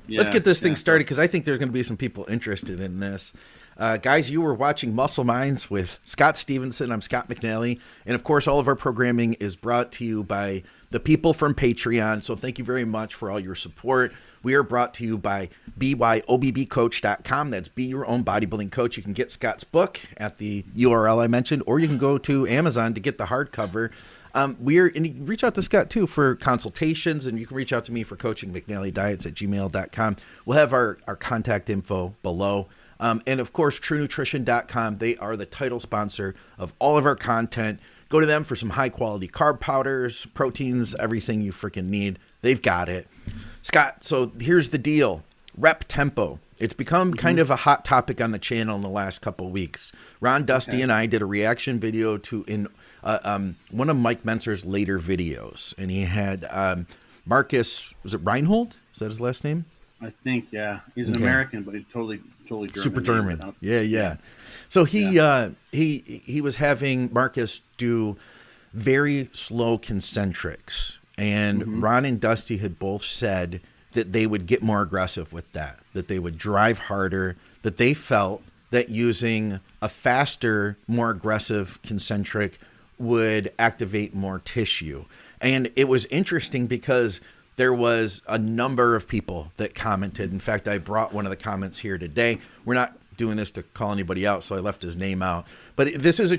let's Yeah, get this thing yeah. started because I think there's going to be some people interested in this. Guys, you were watching Muscle Minds with Scott Stevenson. I'm Scott McNally. And of course, all of our programming is brought to you by the people from Patreon. So thank you very much for all your support. We are brought to you by byobbcoach.com. That's Be Your Own Bodybuilding Coach. You can get Scott's book at the URL I mentioned, or you can go to Amazon to get the hardcover. And you can reach out to Scott too for consultations, and you can reach out to me for coaching, mcnallydiets at gmail.com. We'll have our contact info below. And of course, truenutrition.com. They are the title sponsor of all of our content. Go to them for some high quality carb powders, proteins, everything you freaking need. They've got it. Scott, so here's the deal. Rep tempo. It's become kind of a hot topic on the channel in the last couple of weeks. Ron Dusty and I did a reaction video to one of Mike Mentzer's later videos. And he had Marcus, was it Reinhold? Is that his last name? I think, yeah. He's an American, but he's totally German. Super German. Yeah. So he was having Marcus do very slow concentrics. And Ron and Dusty had both said that they would get more aggressive with that they would drive harder, that they felt that using a faster, more aggressive concentric would activate more tissue. And it was interesting because there was a number of people that commented. In fact, I brought one of the comments here today. We're not doing this to call anybody out, so I left his name out. But this is a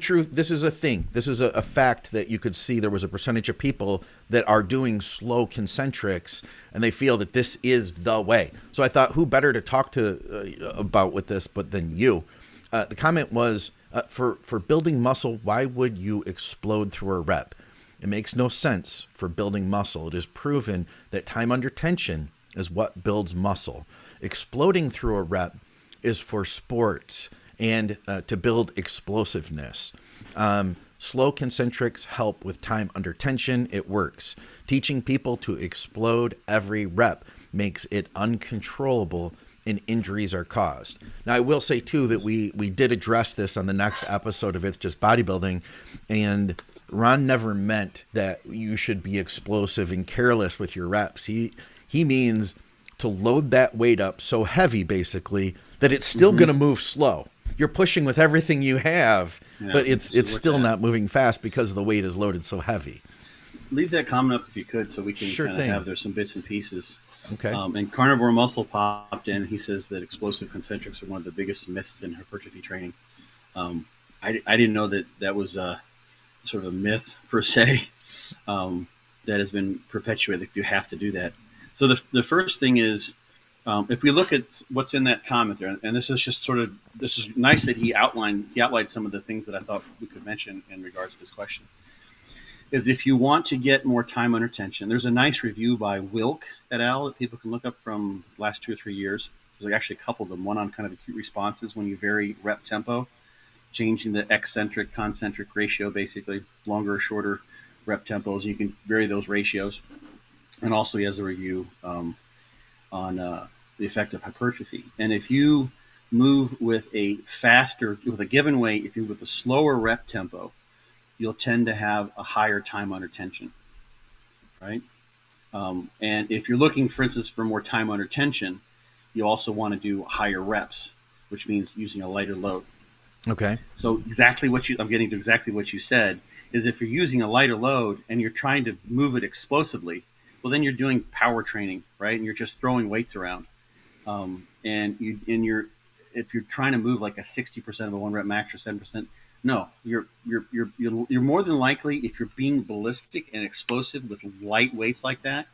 thing. This is a fact that you could see there was a percentage of people that are doing slow concentrics, and they feel that this is the way. So I thought, who better to talk to about with this but than you? The comment was, for building muscle, why would you explode through a rep? It makes no sense for building muscle. It is proven that time under tension is what builds muscle. Exploding through a rep is for sports and to build explosiveness. Slow concentrics help with time under tension. It works. Teaching people to explode every rep makes it uncontrollable and injuries are caused. Now, I will say, too, that we did address this on the next episode of It's Just Bodybuilding, and Ron never meant that you should be explosive and careless with your reps. He means to load that weight up so heavy, basically, that it's still going to move slow. You're pushing with everything you have, but it's still not moving fast because the weight is loaded so heavy. Leave that comment up if you could, so we can Sure kind of thing. have there's some bits and pieces. Okay. And Carnivore Muscle popped in. He says that explosive concentrics are one of the biggest myths in hypertrophy training. I didn't know that was sort of a myth per se that has been perpetuated. You have to do that. So the first thing is, if we look at what's in that comment there, and this is just this is nice that he outlined some of the things that I thought we could mention in regards to this question. Is if you want to get more time under tension, there's a nice review by Wilk et al. That people can look up from the last 2 or 3 years. There's actually a couple of them. One on kind of acute responses when you vary rep tempo, changing the eccentric concentric ratio, basically longer or shorter rep tempos. You can vary those ratios. And also he has a review on the effect of hypertrophy. And if you move with a given weight, if you move with a slower rep tempo, you'll tend to have a higher time under tension, right? And if you're looking, for instance, for more time under tension, you also want to do higher reps, which means using a lighter load. Okay. So I'm getting to exactly what you said, is if you're using a lighter load and you're trying to move it explosively, well, then you're doing power training, right? And you're just throwing weights around. If you're trying to move like a 60% of a 1 rep max or 7%, no, you're more than likely, if you're being ballistic and explosive with light weights like that,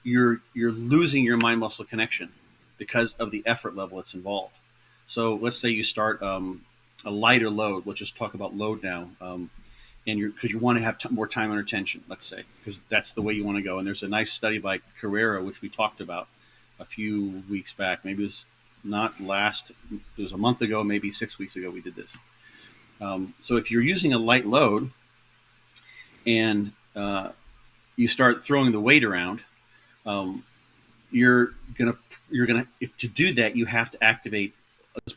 you're losing your mind muscle connection because of the effort level that's involved. So let's say you start a lighter load. Let's just talk about load now. Because you want to have more time under tension, let's say, because that's the way you want to go. And there's a nice study by Carrera, which we talked about a few weeks back. Maybe it was it was a month ago, maybe 6 weeks ago we did this. So if you're using a light load and you start throwing the weight around, you're gonna to do that, you have to activate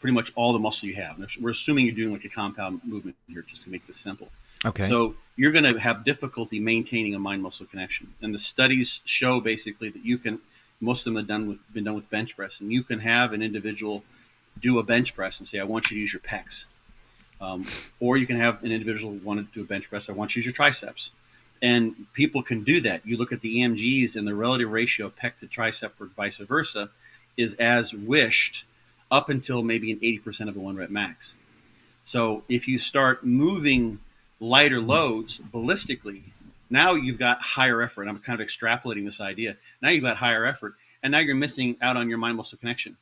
pretty much all the muscle you have. We're assuming you're doing like a compound movement here, just to make this simple. Okay. So you're going to have difficulty maintaining a mind muscle connection. And the studies show basically that you most of them have been done with bench press, and you can have an individual do a bench press and say, I want you to use your pecs. Or you can have an individual want to do a bench press, I want you to use your triceps. And people can do that. You look at the EMGs, and the relative ratio of pec to tricep or vice versa is as wished up until maybe an 80% of a 1 rep max. So if you start moving lighter loads ballistically, now you've got higher effort. I'm kind of extrapolating this idea. Now you've got higher effort, and now you're missing out on your mind-muscle connection.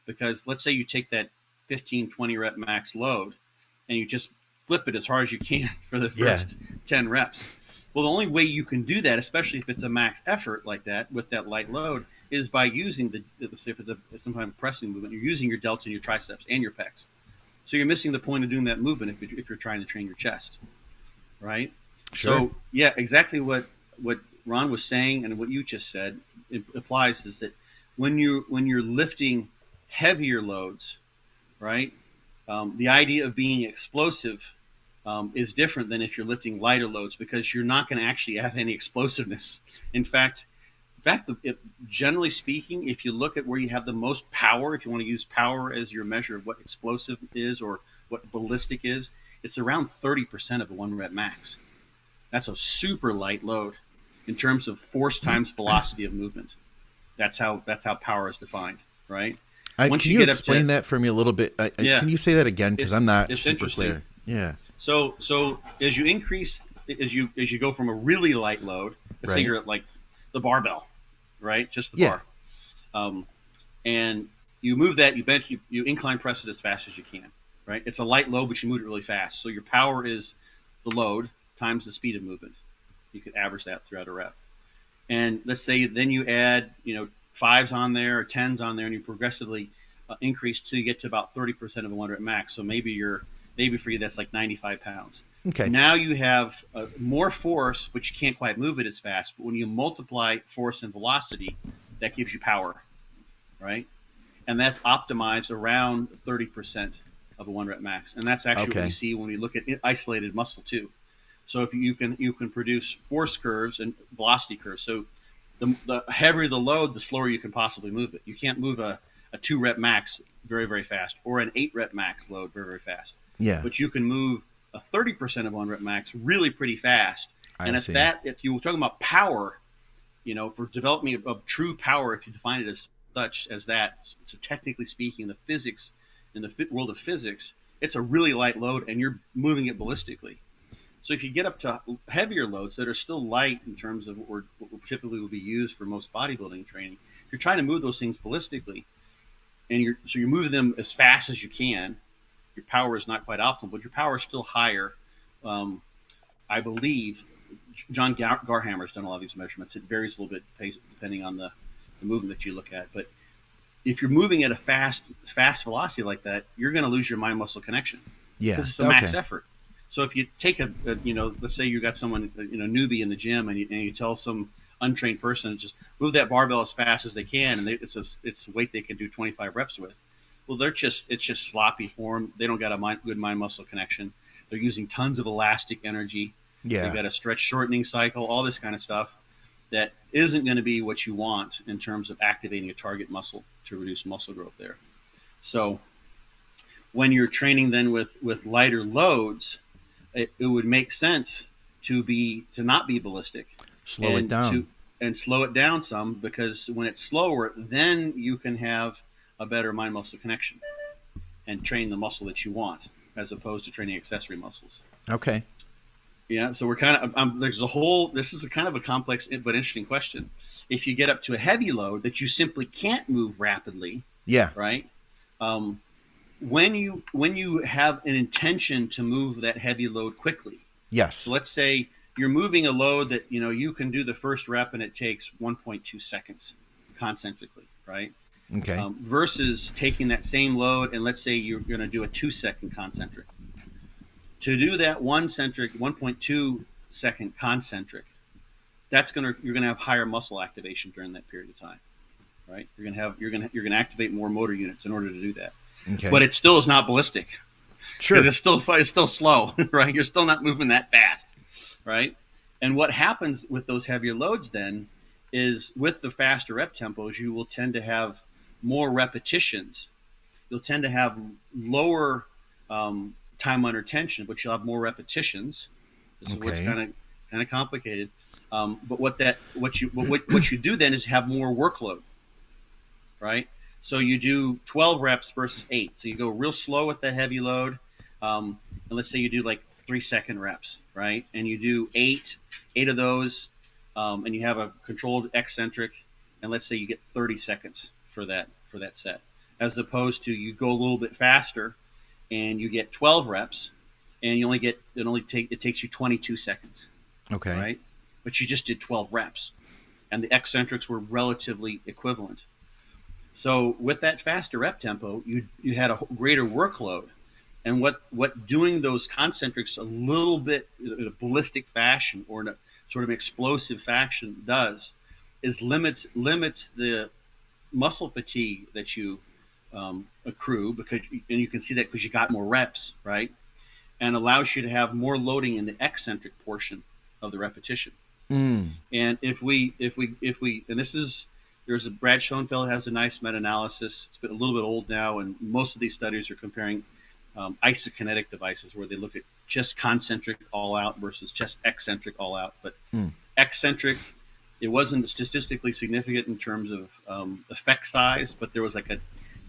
Because let's say you take that 15, 20 rep max load, and you just flip it as hard as you can for the first 10 reps. Well, the only way you can do that, especially if it's a max effort like that with that light load, is by using if it's some kind of pressing movement, you're using your delts and your triceps and your pecs. So you're missing the point of doing that movement if you're trying to train your chest, right? Sure. So yeah, exactly what Ron was saying and what you just said, it applies, is that when you're lifting heavier loads, right? The idea of being explosive is different than if you're lifting lighter loads, because you're not going to actually have any explosiveness. In fact, generally speaking, if you look at where you have the most power, if you want to use power as your measure of what explosive is or what ballistic is, it's around 30% of a 1 rep max. That's a super light load in terms of force times velocity of movement. That's how power is defined, right? Can you explain that for me a little bit? Can you say that again? Because I'm not super clear. Yeah. So as you increase, as you go from a really light load, let's say you're at like the barbell, right? Just the bar. And you move that, you bench, you incline press it as fast as you can, right? It's a light load, but you move it really fast. So your power is the load times the speed of movement. You could average that throughout a rep. And let's say then you add, 5s on there or 10s on there, and you progressively increase till you get to about 30% of a 1 rep max. So maybe for you that's like 95 pounds. Okay. Now you have more force, but you can't quite move it as fast. But when you multiply force and velocity, that gives you power, right? And that's optimized around 30% of a 1 rep max. And that's actually what you see when we look at isolated muscle too. So if you can produce force curves and velocity curves. So the heavier the load, the slower you can possibly move it. You can't move a 2 rep max very, very fast, or an 8 rep max load very, very fast. Yeah. But you can move a 30% of 1 rep max really pretty fast. If you were talking about power, for development of true power, if you define it as such as that, so technically speaking, the physics in the world of physics, it's a really light load and you're moving it ballistically. So if you get up to heavier loads that are still light in terms of what typically will be used for most bodybuilding training, you're trying to move those things ballistically, and you're moving them as fast as you can. Your power is not quite optimal, but your power is still higher. I believe John Garhammer's done a lot of these measurements. It varies a little bit depending on the movement that you look at. But if you're moving at a fast velocity like that, you're going to lose your mind-muscle connection. Yeah, because it's a max effort. So if you take let's say you got someone, newbie in the gym, and you tell some untrained person to just move that barbell as fast as they can, and it's weight they can do 25 reps with. Well, it's just sloppy form. They don't got a good mind-muscle connection. They're using tons of elastic energy. Yeah. They've got a stretch shortening cycle, all this kind of stuff that isn't going to be what you want in terms of activating a target muscle to reduce muscle growth there. So when you're training then with lighter loads, it would make sense to not be ballistic. Slow it down. And slow it down some, because when it's slower, then you can have a better mind-muscle connection and train the muscle that you want, as opposed to training accessory muscles. Okay. Yeah, so we're kind of this is a kind of a complex but interesting question. If you get up to a heavy load that you simply can't move rapidly, right? When you have an intention to move that heavy load quickly, yes. So let's say you're moving a load that you can do the first rep and it takes 1.2 seconds concentrically, right? Okay. Versus taking that same load and let's say you're going to do a 2-second concentric. To do that 1.2 second concentric, you're going to have higher muscle activation during that period of time, right? You're going to activate more motor units in order to do that. Okay. But it still is not ballistic. Sure. It's still slow, right? You're still not moving that fast, right? And what happens with those heavier loads then is with the faster rep tempos, you will tend to have more repetitions. You'll tend to have lower time under tension, but you'll have more repetitions. This is what's kind of complicated. But what you do then is have more workload, right? So you do 12 reps versus 8. So you go real slow with that heavy load. And let's say you do like 3-second reps, right? And you do eight of those, and you have a controlled eccentric, and let's say you get 30 seconds for that set, as opposed to you go a little bit faster and you get 12 reps, and it takes you 22 seconds. Okay. Right? But you just did 12 reps, and the eccentrics were relatively equivalent. So with that faster rep tempo, you had a greater workload. And what doing those concentrics a little bit in a ballistic fashion or in a sort of explosive fashion does is limits the muscle fatigue that you accrue, and you can see that because you got more reps, right? And allows you to have more loading in the eccentric portion of the repetition. And if we and this is, there's a Brad Schoenfeld has a nice meta-analysis. It's been a little bit old now, and most of these studies are comparing isokinetic devices where they look at just concentric all out versus just eccentric all out. But eccentric, it wasn't statistically significant in terms of effect size, but there was like a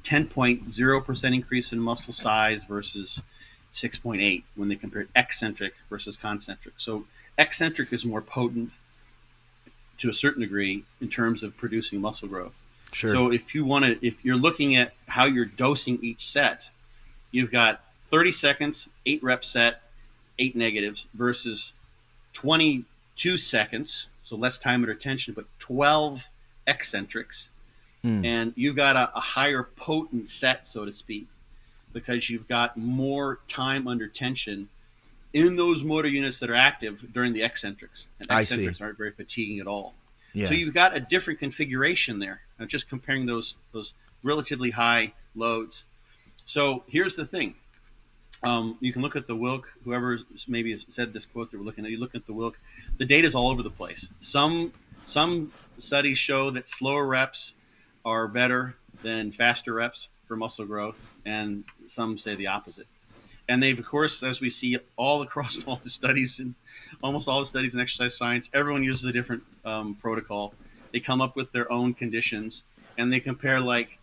10.0% increase in muscle size versus 6.8 when they compared eccentric versus concentric. So eccentric is more potent to a certain degree in terms of producing muscle growth. Sure. So if you're looking at how you're dosing each set, you've got 30 seconds, 8 rep set, 8 negatives versus 22 seconds, so less time under tension, but 12 eccentrics. And you've got a higher potent set, so to speak, because you've got more time under tension in those motor units that are active during the eccentrics. And eccentrics aren't very fatiguing at all. Yeah. So you've got a different configuration there, just comparing those relatively high loads. So here's the thing. You can look at the Wilk, whoever maybe has said this quote that we're looking at, you look at the Wilk, the data is all over the place. Some studies show that slower reps are better than faster reps for muscle growth, and some say the opposite. And they've, of course, as we see all across all the studies, and almost all the studies in exercise science, everyone uses a different protocol. They come up with their own conditions, and they compare like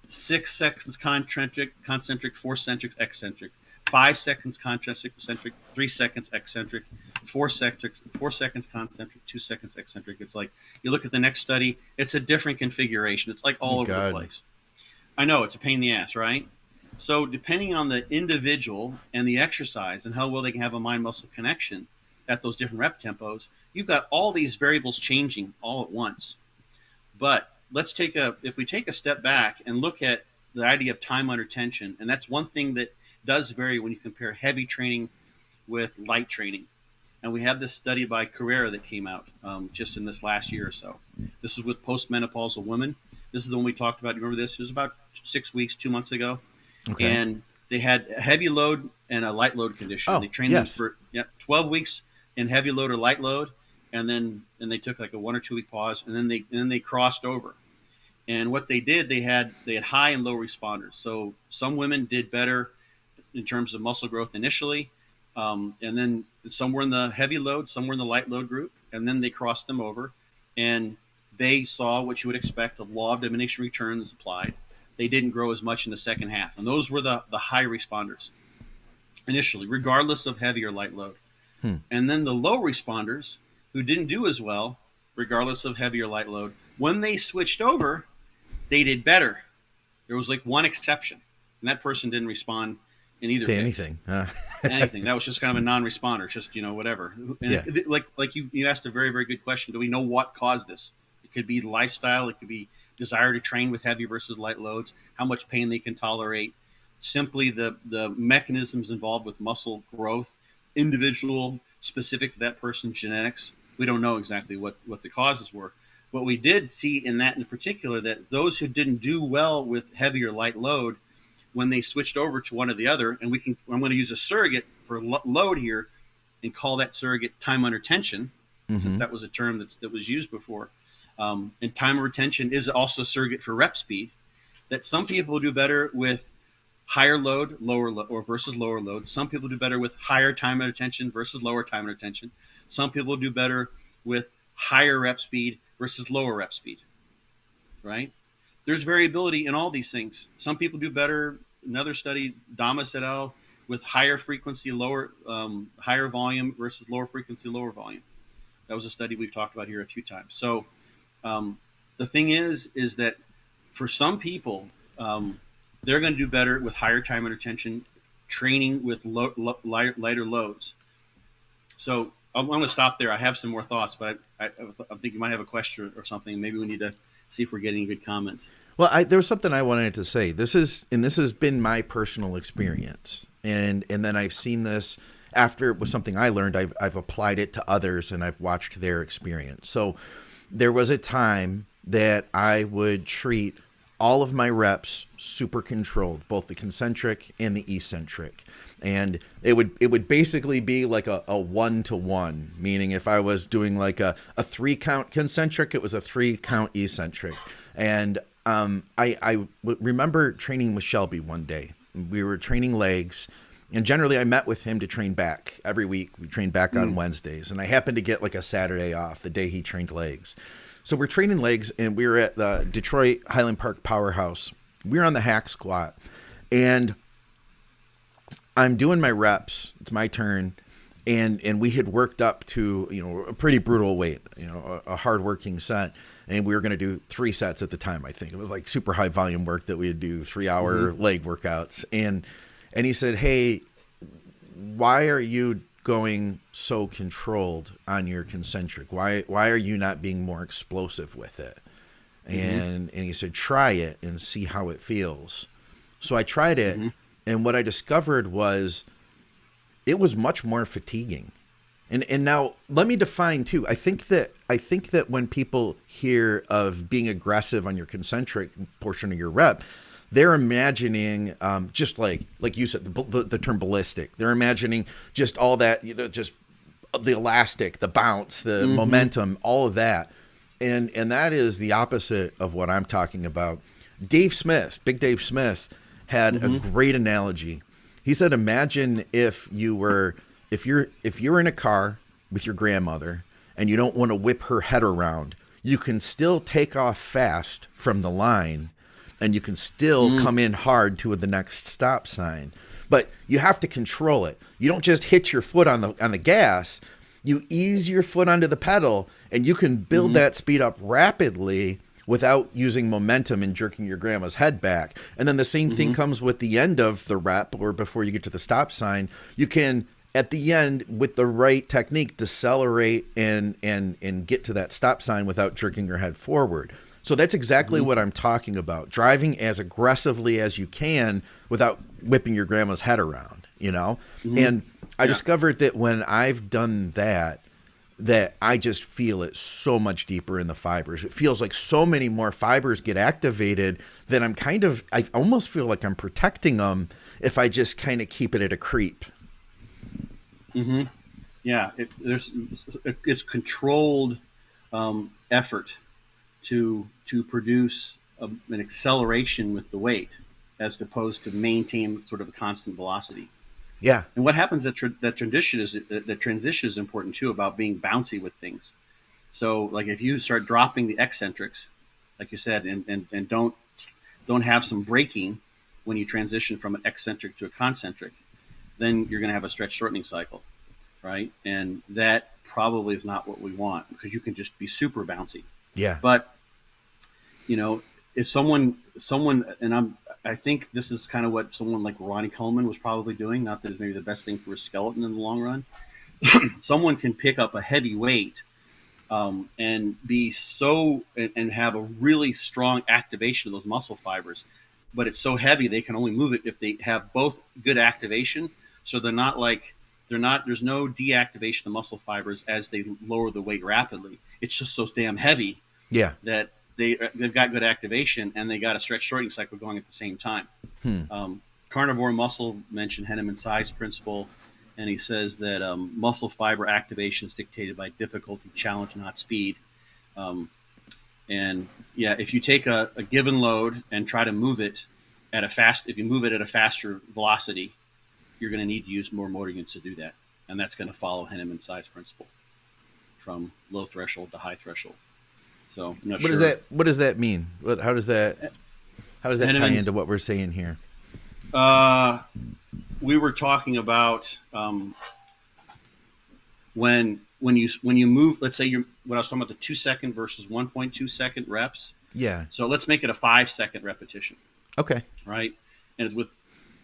6 seconds concentric, 4 centric, eccentric, 5 seconds concentric, 3 seconds eccentric, 4 seconds concentric, 2 seconds eccentric. It's like you look at the next study, it's a different configuration. It's like all over the place. I know it's a pain in the ass, right? So depending on the individual and the exercise and how well they can have a mind-muscle connection at those different rep tempos, you've got all these variables changing all at once. But if we take a step back and look at the idea of time under tension, and that's one thing that does vary when you compare heavy training with light training. And we have this study by Carrera that came out just in this last year or so. This is with postmenopausal women. This is the one we talked about. You remember this? It was about 6 weeks, 2 months ago. Okay. And they had a heavy load and a light load condition. They trained them for 12 weeks in heavy load or light load, and then they took like a 1 or 2 week pause, and then they crossed over. And what they did, they had high and low responders. So some women did better in terms of muscle growth initially, and then some were in the heavy load, some were in the light load group, and then they crossed them over, and they saw what you would expect of law of diminishing returns applied. They didn't grow as much in the second half, and those were the high responders initially, regardless of heavy or light load. And then the low responders, who didn't do as well, regardless of heavy or light load, when they switched over, they did better. There was like one exception, and that person didn't respond in either case. Anything. Anything. That was just kind of a non-responder, just, whatever. And like you asked a very, very good question. Do we know what caused this? It could be lifestyle. It could be desire to train with heavy versus light loads, how much pain they can tolerate, simply the mechanisms involved with muscle growth, individual, specific to that person's genetics. We don't know exactly what the causes were. What we did see in that in particular, that those who didn't do well with heavy or light load, when they switched over to one or the other, and I'm going to use a surrogate for load here and call that surrogate time under tension, since that was a term that was used before. And time of retention is also a surrogate for rep speed. That some people do better with higher load, lower load, or versus lower load. Some people do better with higher time of retention versus lower time of retention. Some people do better with higher rep speed versus lower rep speed. Right? There's variability in all these things. Some people do better. Another study, Damas et al., with higher frequency, higher volume versus lower frequency, lower volume. That was a study we've talked about here a few times. So the thing is that for some people, they're going to do better with higher time and retention, training with lighter loads. So I'm going to stop there. I have some more thoughts, but I think you might have a question or something. Maybe we need to see if we're getting good comments. Well, there was something I wanted to say. This has been my personal experience, and then I've seen this after it was something I learned. I've applied it to others, and I've watched their experience. So there was a time that I would treat all of my reps super controlled, both the concentric and the eccentric. And it would basically be like a 1-to-1, meaning if I was doing like a 3-count concentric, it was a 3-count eccentric. And I remember training with Shelby one day. We were training legs, and generally I met with him to train back every week. We trained back on Wednesdays, and I happened to get like a Saturday off the day he trained legs. So we're training legs, and we were at the Detroit Highland Park Powerhouse. We were on the hack squat, and I'm doing my reps. It's my turn, and we had worked up to a pretty brutal weight, a hard working set, and we were going to do 3 sets at the time. I think it was like super high volume work that we would do 3-hour leg workouts, and he said, "Hey, why are you going so controlled on your concentric? Why are you not being more explosive with it?" And he said, "Try it and see how it feels." So I tried it, and what I discovered was it was much more fatiguing. And now let me define too. I think that when people hear of being aggressive on your concentric portion of your rep, they're imagining just like you said, the term ballistic. They're imagining just all that, just the elastic, the bounce, the momentum, all of that. And that is the opposite of what I'm talking about. Dave Smith, Big Dave Smith, had a great analogy. He said, imagine if you're in a car with your grandmother and you don't want to whip her head around, you can still take off fast from the line and you can still come in hard to the next stop sign. But you have to control it. You don't just hit your foot on the gas. You ease your foot onto the pedal, and you can build that speed up rapidly without using momentum and jerking your grandma's head back. And then the same thing comes with the end of the rep, or before you get to the stop sign. You can, at the end, with the right technique, decelerate and get to that stop sign without jerking your head forward. So that's exactly what I'm talking about. Driving as aggressively as you can without whipping your grandma's head around, And I discovered that when I've done that I just feel it so much deeper in the fibers. It feels like so many more fibers get activated that I almost feel like I'm protecting them if I just kind of keep it at a creep. Yeah, it's controlled effort to produce an acceleration with the weight, as opposed to maintain sort of a constant velocity. Yeah. And what happens that transition is important too, about being bouncy with things. So like if you start dropping the eccentrics, like you said, and don't have some braking when you transition from an eccentric to a concentric, then you're going to have a stretch shortening cycle, right? And that probably is not what we want, because you can just be super bouncy. Yeah. But if someone, and I think this is kind of what someone like Ronnie Coleman was probably doing. Not that it's maybe the best thing for a skeleton in the long run. Someone can pick up a heavy weight and be and have a really strong activation of those muscle fibers, but it's so heavy they can only move it if they have both good activation. So there's no deactivation of muscle fibers as they lower the weight rapidly. It's just so damn heavy that they've got good activation and they got a stretch shortening cycle going at the same time. Carnivore Muscle mentioned Henneman's size principle, and he says that muscle fiber activation is dictated by difficulty, challenge, not speed. And yeah, if you take a given load and try to move it if you move it at a faster velocity, you're going to need to use more motor units to do that. And that's going to follow Henneman's size principle from low threshold to high threshold. So I'm not sure. What does that mean? How does that tie into what we're saying here? We were talking about when you move. Let's say what I was talking about, the 2 second versus 1.2 second reps. Yeah. So let's make it a 5 second repetition. Okay. Right, and it's with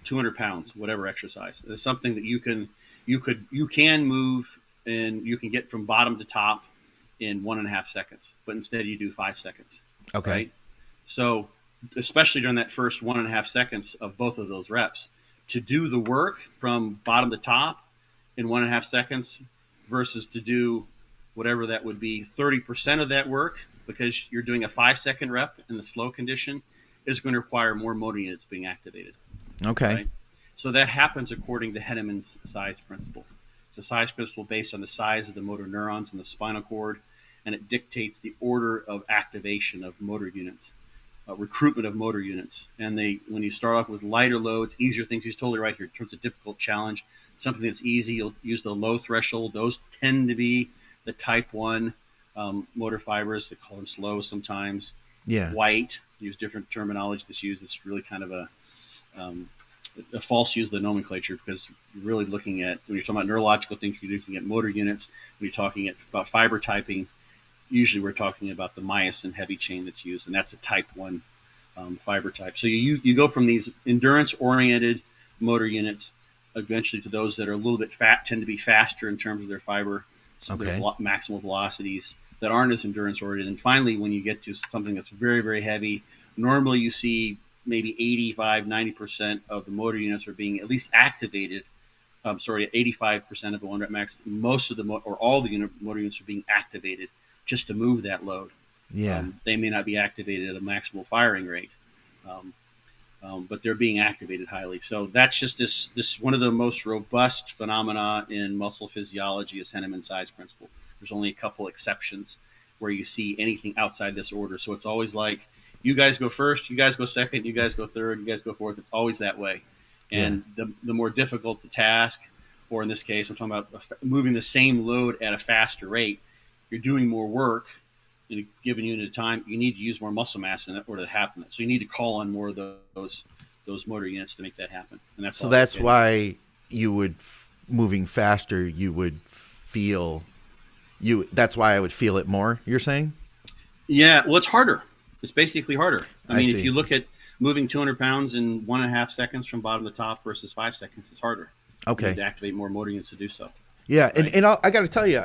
200 pounds, whatever exercise. It's something that you can move and you can get from bottom to top in 1.5 seconds, but instead you do 5 seconds. Okay. Right? So especially during that first 1.5 seconds of both of those reps, to do the work from bottom to top in 1.5 seconds versus to do whatever that would be, 30% of that work, because you're doing a 5 second rep in the slow condition, is going to require more motor units being activated. Okay. Right? So that happens according to Henneman's size principle. It's a size principle based on the size of the motor neurons in the spinal cord, and it dictates the order of activation of motor units, recruitment of motor units. And when you start off with lighter loads, easier things, he's totally right here in terms of difficult challenge. Something that's easy, you'll use the low threshold. Those tend to be the type 1 motor fibers. They call them slow sometimes. Yeah. White, use different terminology that's used. It's really kind of it's a false use of the nomenclature, because you're really looking at, when you're talking about neurological things, you're looking at motor units. When you're talking about fiber typing, usually we're talking about the myosin heavy chain that's used, and that's a type 1 fiber type. So you go from these endurance-oriented motor units eventually to those that are a little bit tend to be faster in terms of their fiber, so Okay. there's maximal velocities that aren't as endurance-oriented. And finally, when you get to something that's very, very heavy, normally you see maybe 85-90% of the motor units are being at least activated. 85% of the 1 rep max. Most of or all the motor units are being activated just to move that load. Yeah. They may not be activated at a maximal firing rate, but they're being activated highly. So that's just this one of the most robust phenomena in muscle physiology is Henneman's size principle. There's only a couple exceptions where you see anything outside this order. So it's always like, you guys go first, you guys go second, you guys go third, you guys go fourth. It's always that way. And the more difficult the task, or in this case, I'm talking about moving the same load at a faster rate, you're doing more work in a given unit of time. You need to use more muscle mass in order to happen. So you need to call on more of those motor units to make that happen. And that's why you would, moving faster, you would feel that's why I would feel it more, you're saying? Yeah, well, it's harder. It's basically harder. I mean, see. if you look at moving 200 pounds in 1.5 seconds from bottom to top versus 5 seconds, it's harder. Okay. You need to activate more motor units to do so. Yeah, right? and I got to tell you,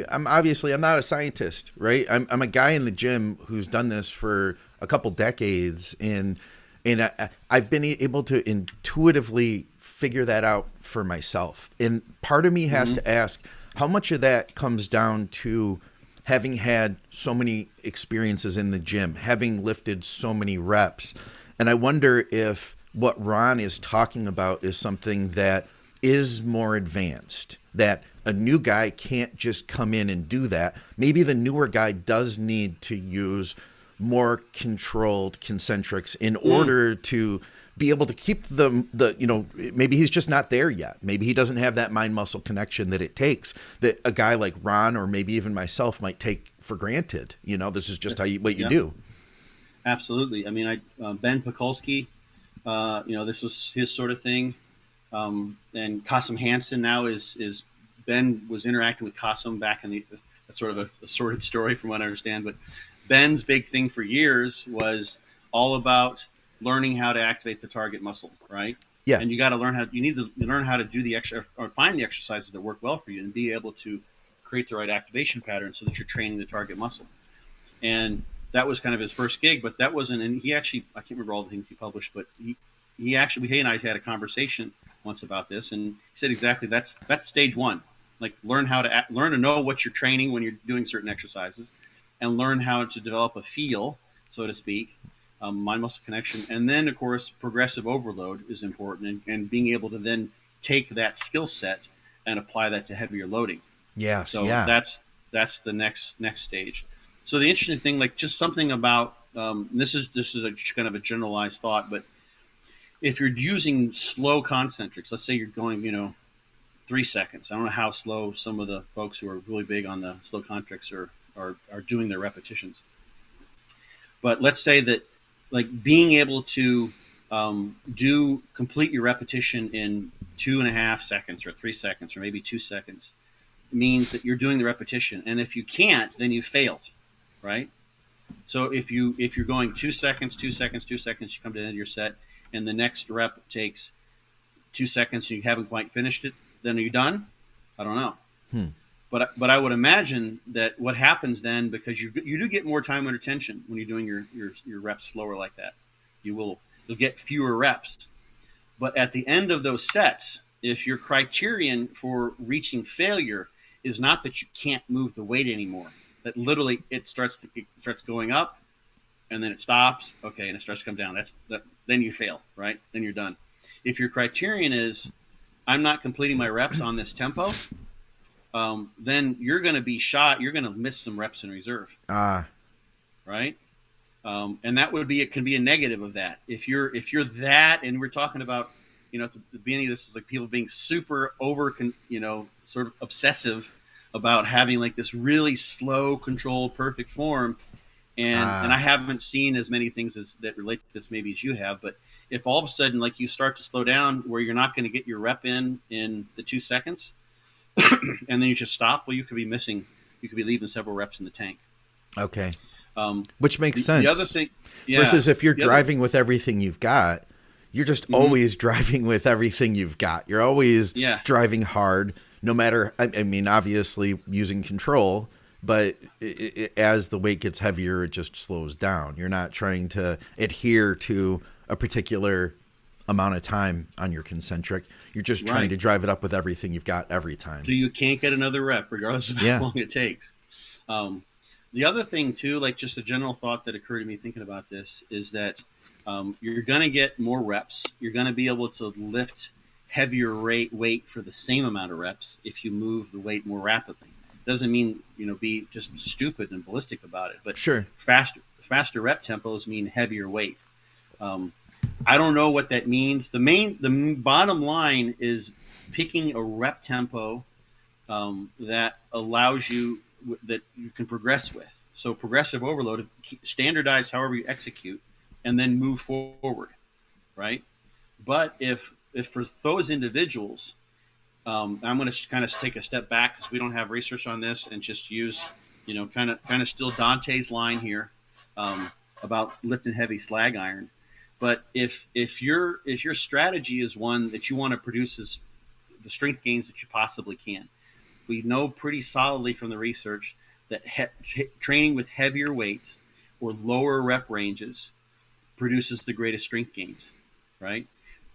I'm obviously, I'm not a scientist, right? I'm a guy in the gym who's done this for a couple decades, and I've been able to intuitively figure that out for myself. And part of me has to ask, how much of that comes down to having had so many experiences in the gym, having lifted so many reps. And I wonder if what Ron is talking about is something that is more advanced, that a new guy can't just come in and do that. Maybe the newer guy does need to use more controlled concentrics in order to be able to keep maybe he's just not there yet. Maybe he doesn't have that mind muscle connection that it takes, that a guy like Ron or maybe even myself might take for granted. This is just what you do. Absolutely. I mean, Ben Pekulski, this was his sort of thing. And Kasim Hansen now is Ben was interacting with Kasim back in that's sort of a sordid story from what I understand, but Ben's big thing for years was all about learning how to activate the target muscle, right? Yeah. And you need to learn how to do the or find the exercises that work well for you and be able to create the right activation pattern so that you're training the target muscle. And that was kind of his first gig, but that wasn't, and he actually, I can't remember all the things he published, but he actually, he and I had a conversation once about this, and he said exactly that's stage one. Like learn to know what you're training when you're doing certain exercises, and learn how to develop a feel, so to speak, mind muscle connection, and then of course progressive overload is important, and being able to then take that skill set and apply that to heavier loading. Yes. So yeah. that's the next stage. So the interesting thing, like just something about this is a kind of a generalized thought, but if you're using slow concentrics, let's say you're going, 3 seconds. I don't know how slow some of the folks who are really big on the slow concentrics are doing their repetitions. But let's say that like being able to complete your repetition in 2.5 seconds or 3 seconds or maybe 2 seconds means that you're doing the repetition. And if you can't, then you failed, right? So if you're going 2 seconds, 2 seconds, 2 seconds, you come to the end of your set, and the next rep takes 2 seconds and you haven't quite finished it, then are you done? I don't know. But I would imagine that what happens then, because you do get more time under tension when you're doing your reps slower like that, you'll get fewer reps. But at the end of those sets, if your criterion for reaching failure is not that you can't move the weight anymore, that literally it starts going up, and then it stops, okay, and it starts to come down. Then you fail, right? Then you're done. If your criterion is I'm not completing my reps on this tempo, then you're going to be shot. You're going to miss some reps in reserve. Right? And that can be a negative of that. If you're that, and we're talking about, at the beginning of this is like people being super sort of obsessive about having like this really slow, controlled, perfect form. And I haven't seen as many things that relate to this maybe as you have, but if all of a sudden like you start to slow down where you're not going to get your rep in the 2 seconds, and then you just stop, well, you could be leaving several reps in the tank. Okay. Which makes sense. The other thing, versus if you're driving with everything you've got, you're just always driving with everything you've got. You're always driving hard, no matter, I mean, obviously using control, but as the weight gets heavier, it just slows down. You're not trying to adhere to a particular amount of time on your concentric. You're just trying to drive it up with everything you've got every time. So you can't get another rep regardless of how long it takes. The other thing too, like just a general thought that occurred to me thinking about this is that you're going to get more reps. You're going to be able to lift heavier weight for the same amount of reps if you move the weight more rapidly. Doesn't mean, be just stupid and ballistic about it, but faster rep tempos mean heavier weight. I don't know what that means. The bottom line is picking a rep tempo that allows you that you can progress with. So progressive overload, standardize however you execute, and then move forward, right? But if for those individuals, I'm going to kind of take a step back because we don't have research on this and just use, kind of still Dante's line here about lifting heavy slag iron. But if your strategy is one that you want to produce the strength gains that you possibly can, we know pretty solidly from the research that training with heavier weights or lower rep ranges produces the greatest strength gains, right?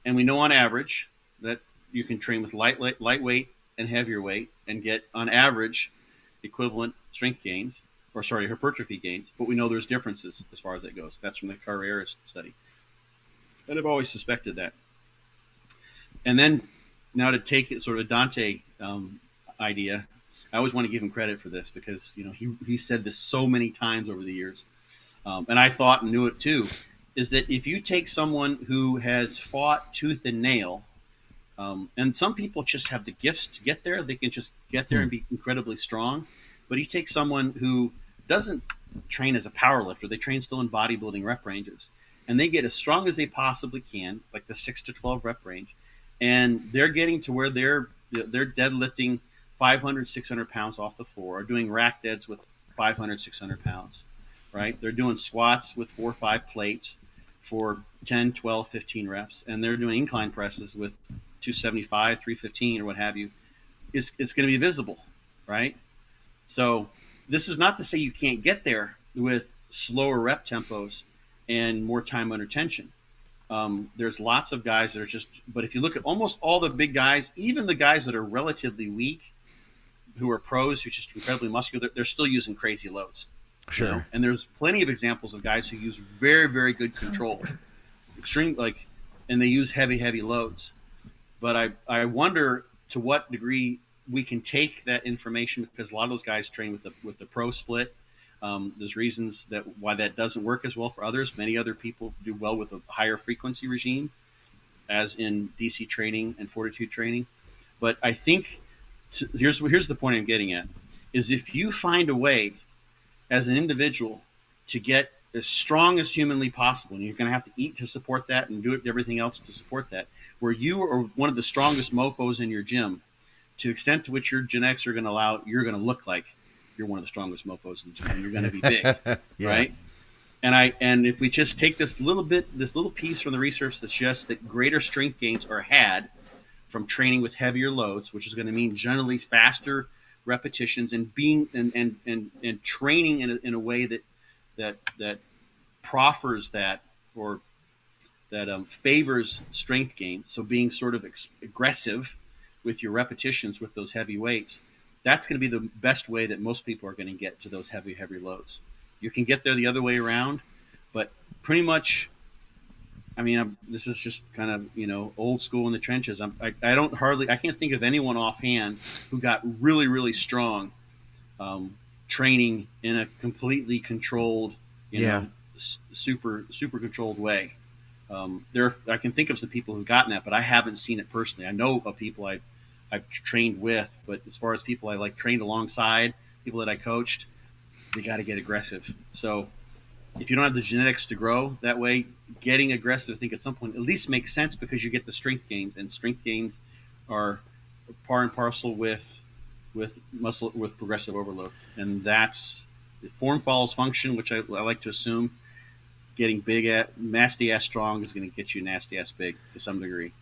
And we know on average that you can train with lightweight and heavier weight and get on average equivalent strength gains, hypertrophy gains. But we know there's differences as far as that goes. That's from the Carrera study. And I've always suspected that. And then now to take it sort of Dante idea, I always want to give him credit for this because, he said this so many times over the years. And I thought and knew it too, is that if you take someone who has fought tooth and nail, and some people just have the gifts to get there, they can just get there and be incredibly strong. But you take someone who doesn't train as a power lifter, they train still in bodybuilding rep ranges, and they get as strong as they possibly can, like the 6 to 12 rep range, and they're getting to where they're deadlifting 500, 600 pounds off the floor, or doing rack deads with 500, 600 pounds, right? They're doing squats with 4 or 5 plates for 10, 12, 15 reps, and they're doing incline presses with 275, 315, or what have you. It's going to be visible, right? So this is not to say you can't get there with slower rep tempos and more time under tension. There's lots of guys that are but if you look at almost all the big guys, even the guys that are relatively weak, who are pros, who are just incredibly muscular, they're still using crazy loads. Sure. And there's plenty of examples of guys who use very, very good control, and they use heavy loads. But I wonder to what degree we can take that information, because a lot of those guys train with the pro split. There's reasons that why that doesn't work as well for others. Many other people do well with a higher frequency regime, as in DC training and Fortitude training. But I think here's the point I'm getting at, is if you find a way as an individual to get as strong as humanly possible, and you're going to have to eat to support that and do everything else to support that, where you are one of the strongest mofos in your gym, to the extent to which your genetics are going to allow, you're going to look like you're one of the strongest mofos in the gym, and you're going to be big, Yeah. right? And if we just take this little piece from the research that suggests that greater strength gains are had from training with heavier loads, which is going to mean generally faster repetitions and being and training in a way that proffers that, or that favors strength gain. So being sort of aggressive with your repetitions with those heavy weights, that's going to be the best way that most people are going to get to those heavy loads. You can get there the other way around, but pretty much, I mean, this is just kind of, old school in the trenches. I can't think of anyone offhand who got really, really strong training in a completely controlled, super controlled way. I can think of some people who've gotten that, but I haven't seen it personally. I know of people I've trained with, but as far as people I trained alongside, people that I coached, they got to get aggressive. So if you don't have the genetics to grow that way, getting aggressive, I think at some point at least makes sense, because you get the strength gains, and strength gains are par and parcel with progressive overload. And that's the form follows function, which I like to assume. Getting big at nasty ass strong is going to get you nasty ass big to some degree.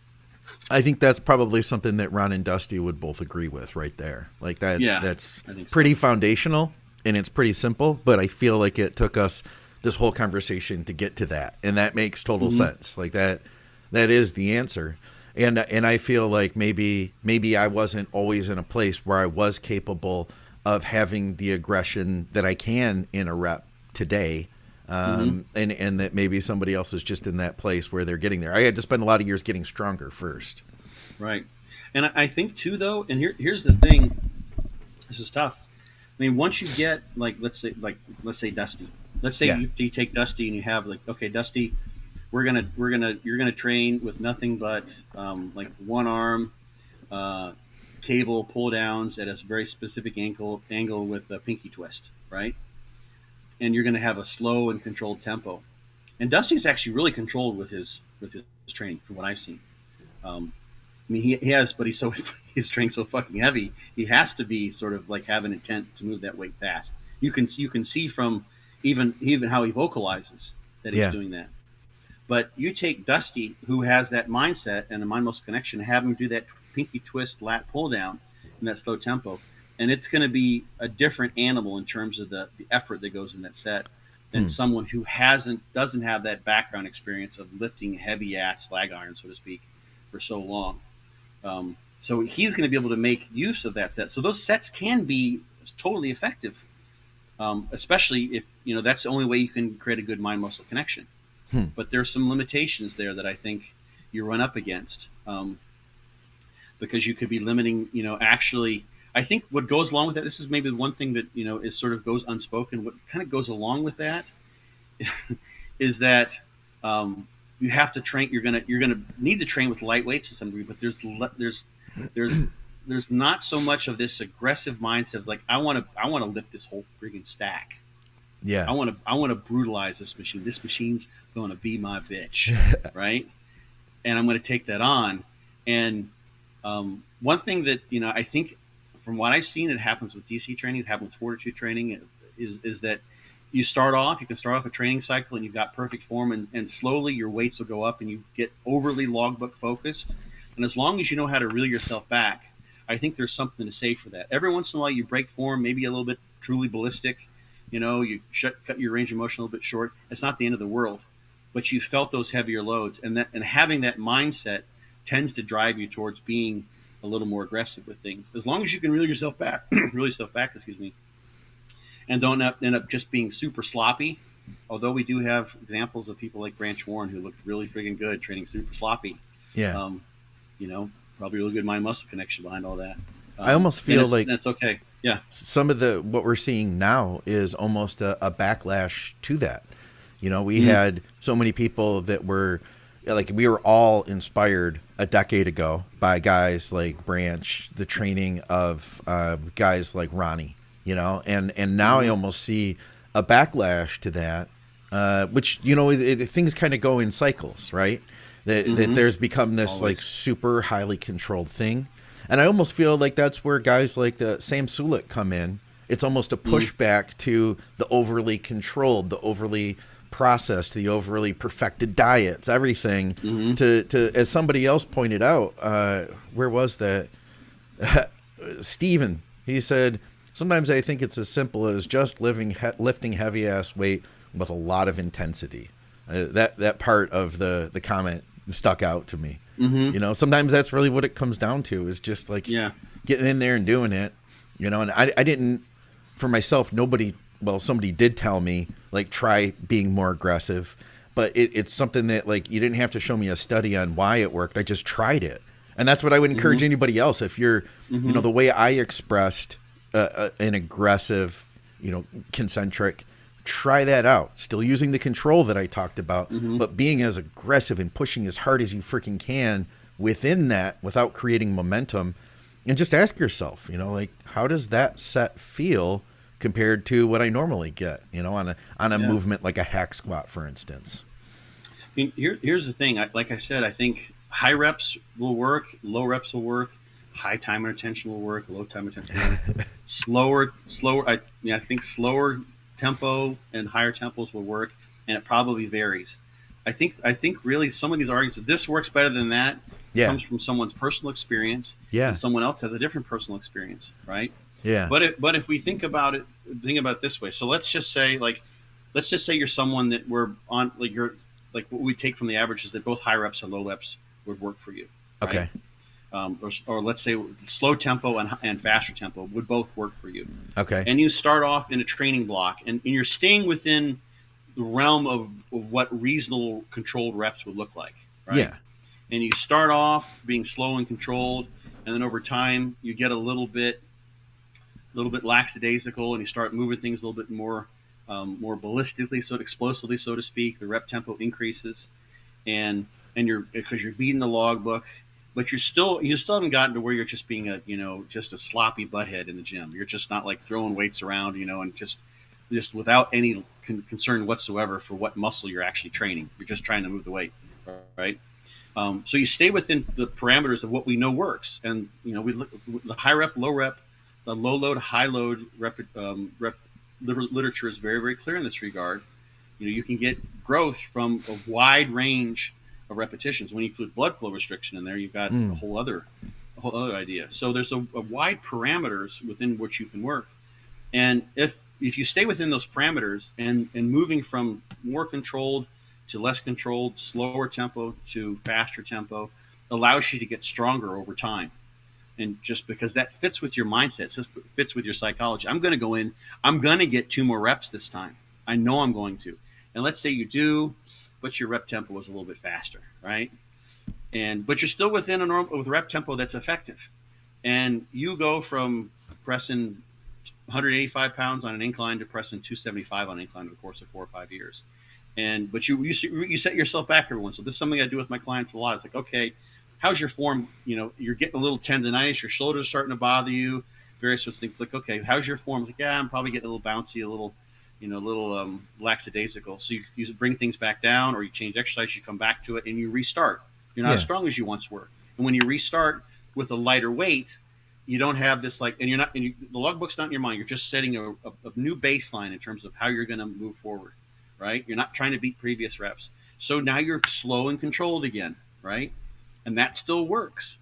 I think that's probably something that Ron and Dusty would both agree with right there. Like that, that's pretty foundational, and it's pretty simple, but I feel like it took us this whole conversation to get to that. And that makes total sense. Like that is the answer. And I feel like maybe I wasn't always in a place where I was capable of having the aggression that I can in a rep today. And that maybe somebody else is just in that place where they're getting there. I had to spend a lot of years getting stronger first. Right. And I think too, though, and here's the thing, this is tough. I mean, once you get let's say Dusty, let's say you take Dusty and you have okay, Dusty, you're gonna train with nothing but one arm cable pull downs at a very specific angle with a pinky twist, right? And you're going to have a slow and controlled tempo. And Dusty's actually really controlled with his training, from what I've seen. I mean, he has, but he's training so fucking heavy. He has to be sort of have an intent to move that weight fast. You can see from even how he vocalizes that he's doing that. But you take Dusty, who has that mindset and a mind-muscle connection, have him do that pinky twist lat pull down in that slow tempo. And it's going to be a different animal in terms of the effort that goes in that set than someone who doesn't have that background experience of lifting heavy ass slag iron, so to speak, for so long. So he's going to be able to make use of that set. So those sets can be totally effective, especially if that's the only way you can create a good mind muscle connection. But there's some limitations there that I think you run up against, because you could be limiting. Actually. I think what goes along with that, this is maybe the one thing that, is sort of goes unspoken. What kind of goes along with that is that you have to train. You're gonna need to train with light weights to some degree, but there's not so much of this aggressive mindset of I want to lift this whole freaking stack. Yeah, I want to brutalize this machine. This machine's going to be my bitch, right? And I'm going to take that on. And one thing that I think, from what I've seen, it happens with DC training, it happens with Fortitude training, is that you can start off a training cycle and you've got perfect form, and slowly your weights will go up and you get overly logbook focused. And as long as you know how to reel yourself back, I think there's something to say for that. Every once in a while you break form, maybe a little bit truly ballistic, you cut your range of motion a little bit short. It's not the end of the world, but you felt those heavier loads, and having that mindset tends to drive you towards being a little more aggressive with things. As long as you can reel yourself back, and don't end up just being super sloppy. Although we do have examples of people like Branch Warren who looked really friggin' good training super sloppy. Yeah. Probably really good mind muscle connection behind all that. I almost feel like that's okay. Yeah. Some of what we're seeing now is almost a backlash to that. You know, we Mm-hmm. had so many people that were like, we were all inspired a decade ago by guys like Branch, the training of guys like Ronnie, you know, and now I Mm-hmm. almost see a backlash to that, which, you know, things kind of go in cycles, right? That Mm-hmm. there's become this like Always. super highly controlled thing. And I almost feel like that's where guys like the Sam Sulik come in. It's almost a Mm-hmm. pushback to the overly controlled, the overly processed, the overly perfected diets, everything. Mm-hmm. To as somebody else pointed out, where was that? Steven. He said, sometimes I think it's as simple as just lifting heavy ass weight with a lot of intensity. That part of the comment stuck out to me. Mm-hmm. You know, sometimes that's really what it comes down to, is just like Yeah. getting in there and doing it. You know, and I didn't, for myself, somebody did tell me, like, try being more aggressive, but it's something that, like, you didn't have to show me a study on why it worked. I just tried it. And that's what I would encourage Mm-hmm. anybody else. If you're, you know, Mm-hmm. the way I expressed an aggressive, you know, concentric, try that out. Still using the control that I talked about, Mm-hmm. but being as aggressive and pushing as hard as you freaking can within that without creating momentum. And just ask yourself, you know, like, how does that set feel compared to what I normally get, you know, on a Yeah. movement like a hack squat, for instance. I mean, here's the thing. Like I said, I think high reps will work, low reps will work, high time and attention will work, low time and attention will work. Slower. I think slower tempo and higher tempos will work, and it probably varies. I think really some of these arguments that this works better than that Yeah. comes from someone's personal experience, Yeah. and someone else has a different personal experience, right? Yeah. But if we think about it this way. So let's just say you're someone that we're on, like you're like what we take from the average is that both high reps and low reps would work for you, right? Okay. Or let's say slow tempo and faster tempo would both work for you. Okay. And you start off in a training block, and you're staying within the realm of what reasonable controlled reps would look like, right? Yeah. And you start off being slow and controlled, and then over time you get a little bit lackadaisical, and you start moving things a little bit more ballistically, so explosively, so to speak. The rep tempo increases, and you're because you're beating the logbook, but you still haven't gotten to where you're just being just a sloppy butthead in the gym. You're just not like throwing weights around, and just without any concern whatsoever for what muscle you're actually training. You're just trying to move the weight, right? So you stay within the parameters of what we know works, and we look the high rep, low rep, the low load, high load rep literature is very, very clear in this regard. You can get growth from a wide range of repetitions. When you include blood flow restriction in there, you've got a whole other idea. So there's a wide parameters within which you can work, and if you stay within those parameters and moving from more controlled to less controlled, slower tempo to faster tempo, allows you to get stronger over time. And just because that fits with your mindset, fits with your psychology. I'm going to go in, I'm going to get 2 more reps this time. I know I'm going to. And let's say you do, but your rep tempo is a little bit faster, right? But you're still within a normal with rep tempo that's effective. And you go from pressing 185 pounds on an incline to pressing 275 on an incline over the course of 4 or 5 years. But you set yourself back every once. So this is something I do with my clients a lot. It's like, okay, how's your form? You're getting a little tendonitis, your shoulders starting to bother you, various sorts of things. Like, okay, how's your form? It's like, yeah, I'm probably getting a little bouncy, a little lackadaisical. So you bring things back down, or you change exercise, you come back to it, and you restart. You're not as strong as you once were. And when you restart with a lighter weight, you don't have this the logbook's not in your mind. You're just setting a new baseline in terms of how you're going to move forward, right? You're not trying to beat previous reps. So now you're slow and controlled again, right? And that still works.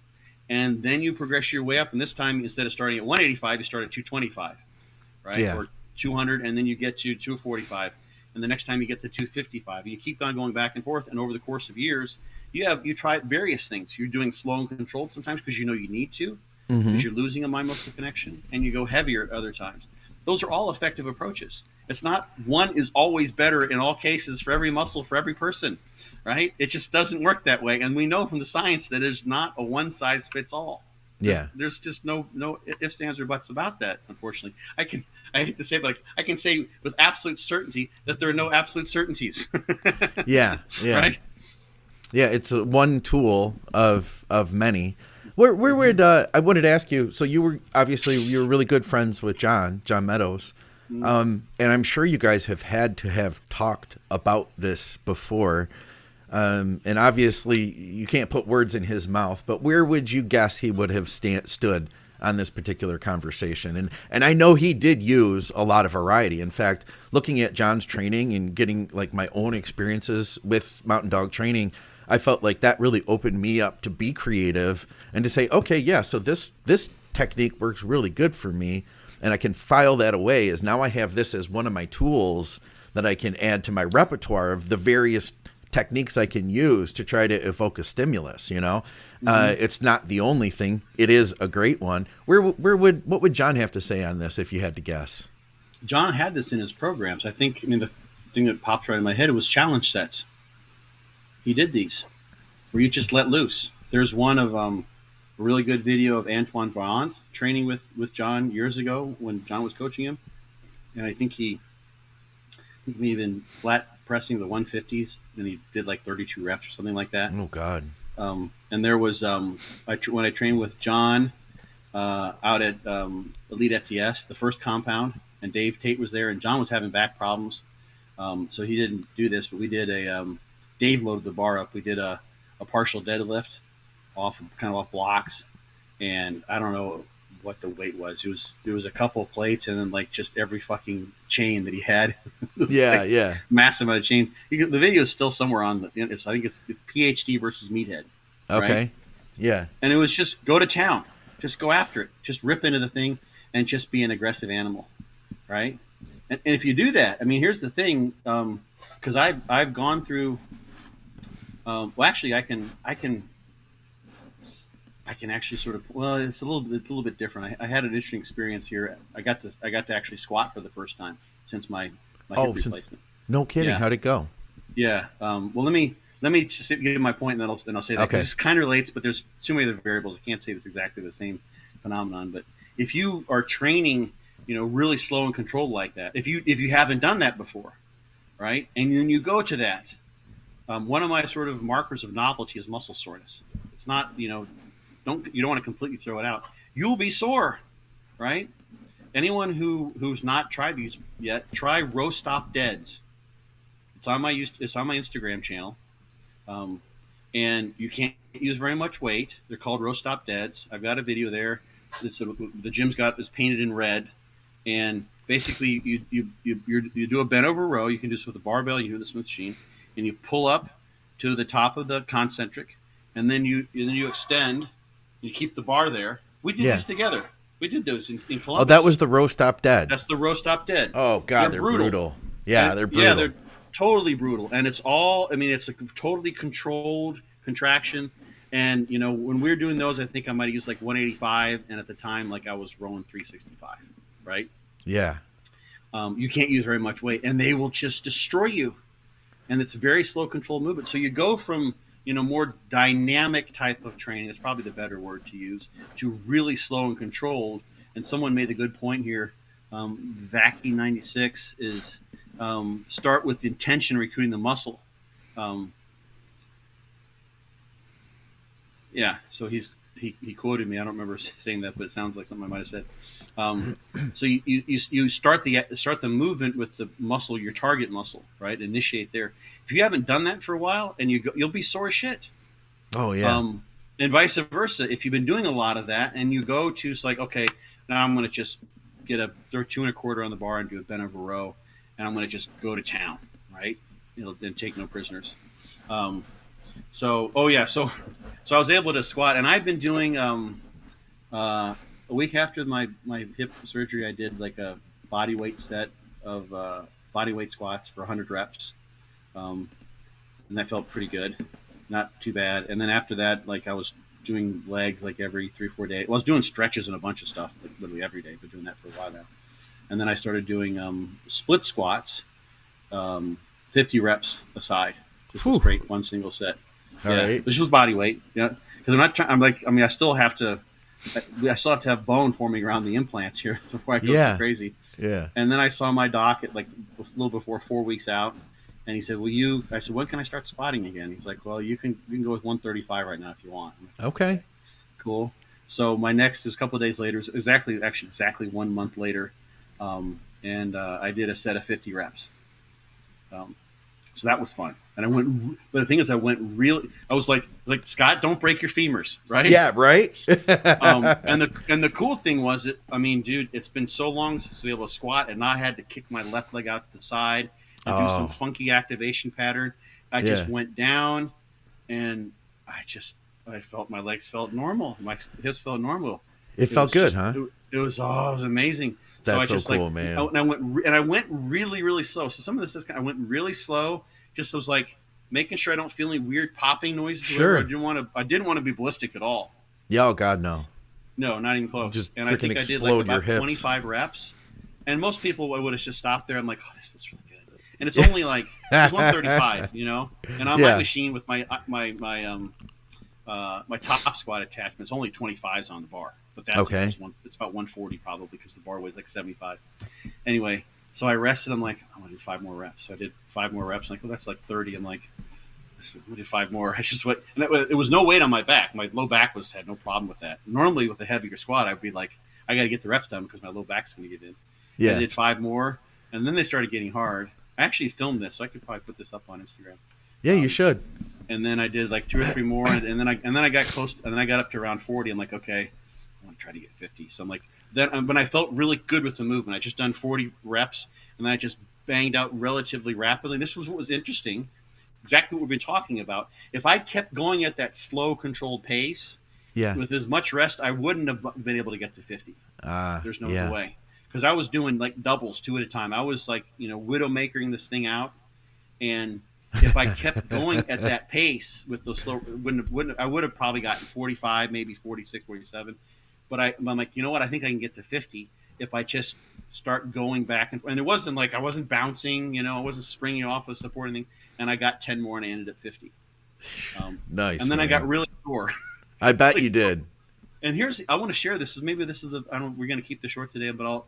And then you progress your way up. And this time, instead of starting at 185, you start at 225, right? Yeah. Or 200, and then you get to 245. And the next time you get to 255. And you keep on going back and forth. And over the course of years, you try various things. You're doing slow and controlled sometimes because you know you need to, because you're losing a mind-muscle connection. And you go heavier at other times. Those are all effective approaches. It's not one is always better in all cases for every muscle, for every person, right? It just doesn't work that way. And we know from the science that there's not a one-size-fits-all. Yeah. There's just no ifs, ands, or buts about that. Unfortunately, I hate to say it, but like, I can say with absolute certainty that there are no absolute certainties. Yeah. Yeah. Right. Yeah. It's one tool of many. Where would I wanted to ask you? So you were really good friends with John Meadows, and I'm sure you guys have had to have talked about this before. And obviously you can't put words in his mouth, but where would you guess he would have stood on this particular conversation? And I know he did use a lot of variety. In fact, looking at John's training and getting like my own experiences with mountain dog training, I felt like that really opened me up to be creative and to say, okay, yeah, so this technique works really good for me, and I can file that away as now I have this as one of my tools that I can add to my repertoire of the various techniques I can use to try to evoke a stimulus. It's not the only thing. It is a great one. What would John have to say on this if you had to guess? John had this in his programs. The thing that popped right in my head was challenge sets. He did these where you just let loose. There's one of a really good video of Antoine Vaillant training with John years ago when John was coaching him, and I think he even flat pressing the 150s, and he did like 32 reps or something like that. Oh God! And there was when I trained with John out at Elite FTS, the first compound, and Dave Tate was there, and John was having back problems, so he didn't do this, but we did Dave loaded the bar up. We did a partial deadlift off blocks, and I don't know what the weight was. It was a couple of plates, and then like just every fucking chain that he had. Yeah. Massive amount of chains. The video is still somewhere on I think it's PhD versus Meathead. Okay. Right? Yeah. And it was just go to town, just go after it, just rip into the thing, and just be an aggressive animal, right? And if you do that, here's the thing, because I've gone through. Well, actually, I can actually sort of. Well, it's a little bit different. I had an interesting experience here. I got to actually squat for the first time since my hip replacement. No kidding. Yeah. How'd it go? Yeah. Well, let me just give my point, and then I'll say that. Okay. This kind of relates, but there's too many other variables. I can't say it's exactly the same phenomenon. But if you are training, really slow and controlled like that, if you haven't done that before, right, and then you go to that. One of my sort of markers of novelty is muscle soreness. It's not, you don't want to completely throw it out. You'll be sore, right? Anyone who's not tried these yet, try row stop deads. It's on my Instagram channel, and you can't use very much weight. They're called row stop deads. I've got a video there. The gym's is painted in red, and basically you do a bent over row. You can do this with a barbell. You do this with a machine. And you pull up to the top of the concentric, and then you extend. You keep the bar there. We did this together. We did those in Columbus. Oh, that was the row stop dead. That's the row stop dead. Oh God, they're brutal. Yeah, they're brutal. Yeah, they're totally brutal, and it's all. It's a totally controlled contraction. And when we were doing those, I think I might have used like 185, and at the time, like I was rowing 365. Right? Yeah. You can't use very much weight, and they will just destroy you. And it's a very slow, controlled movement. So you go from, more dynamic type of training, that's probably the better word to use, to really slow and controlled. And someone made a good point here. Vacky 96 is start with the intention recruiting the muscle. So he quoted me. I don't remember saying that, but it sounds like something I might have said. So you start the movement with the muscle, your target muscle, right? Initiate there. If you haven't done that for a while, and you'll be sore as shit. Oh yeah. And vice versa. If you've been doing a lot of that, and you go to, it's like, okay, now I'm going to just throw 2 1/4 on the bar and do a bent over row, and I'm going to just go to town, right? And take no prisoners. So I was able to squat, and I've been doing a week after my hip surgery, I did like a body weight set of body weight squats for 100 reps, and that felt pretty good, not too bad. And then after that, like I was doing legs like every 3-4 days. Well, I was doing stretches and a bunch of stuff like literally every day, but doing that for a while now. And then I started doing split squats, 50 reps a side, just a straight one single set. All right. This was body weight, because I'm not trying. I still have to I still have to have bone forming around the implants here before I go too Yeah. crazy. Yeah. And then I saw my doc at like a little before 4 weeks out, and he said, I said, when can I start squatting again? He's like, well, you can go with 135 right now if you want. I'm like, Okay. cool. So my next was a couple of days later, exactly 1 month later, and I did a set of 50 reps. So that was fun. And I went, but the thing is, I was like, Scott, don't break your femurs, right? Yeah, right. And the cool thing was I mean, dude, it's been so long since I was able to squat and not had to kick my left leg out to the side and do some funky activation pattern. I just went down, and I felt my legs felt normal, my hips felt normal. It felt good, huh? It was amazing. That's so cool, man. I went really, really slow. So some of this stuff, I went really slow. Just was like making sure I don't feel any weird popping noises. Sure. I didn't want to be ballistic at all. Yeah, oh God, no. No, not even close. Just and I think I did like about 25 reps. And most people would have just stopped there. I'm like, oh, this feels really good. And it's only like it's 135, you know. And on my machine with my top squat attachment, it's only 25s on the bar. But that's okay. It's about 140 probably because the bar weighs like 75. Anyway, so I rested. I'm like, I'm gonna do 5 more reps. So I did 5 more reps. I'm like, well, that's like 30. I'm like, I'm gonna do 5 more. I just went, and it was no weight on my back. My low back had no problem with that. Normally with a heavier squat, I'd be like, I got to get the reps done because my low back's gonna get in. Yeah. I did 5 more, and then they started getting hard. I actually filmed this, so I could probably put this up on Instagram. Yeah, you should. And then I did like 2 or 3 more, and then I got close, and then I got up to around 40. I'm like, okay, I want to try to get 50. So I'm like, then when I felt really good with the movement, I just done 40 reps, and then I just banged out relatively rapidly. This was what was interesting, exactly what we've been talking about. If I kept going at that slow, controlled pace, with as much rest, I wouldn't have been able to get to 50. There's no way, because I was doing like doubles 2 at a time. I was like, widowmakering this thing out, and if I kept going at that pace with the slow, I would have probably gotten 45, maybe 46, 47. But I'm like, you know what? I think I can get to 50 if I just start going back and it wasn't like I wasn't bouncing, I wasn't springing off of support or anything. And I got 10 more and I ended at 50. Nice. And then I got really sore. I bet you did. And I want to share this. We're going to keep this short today, but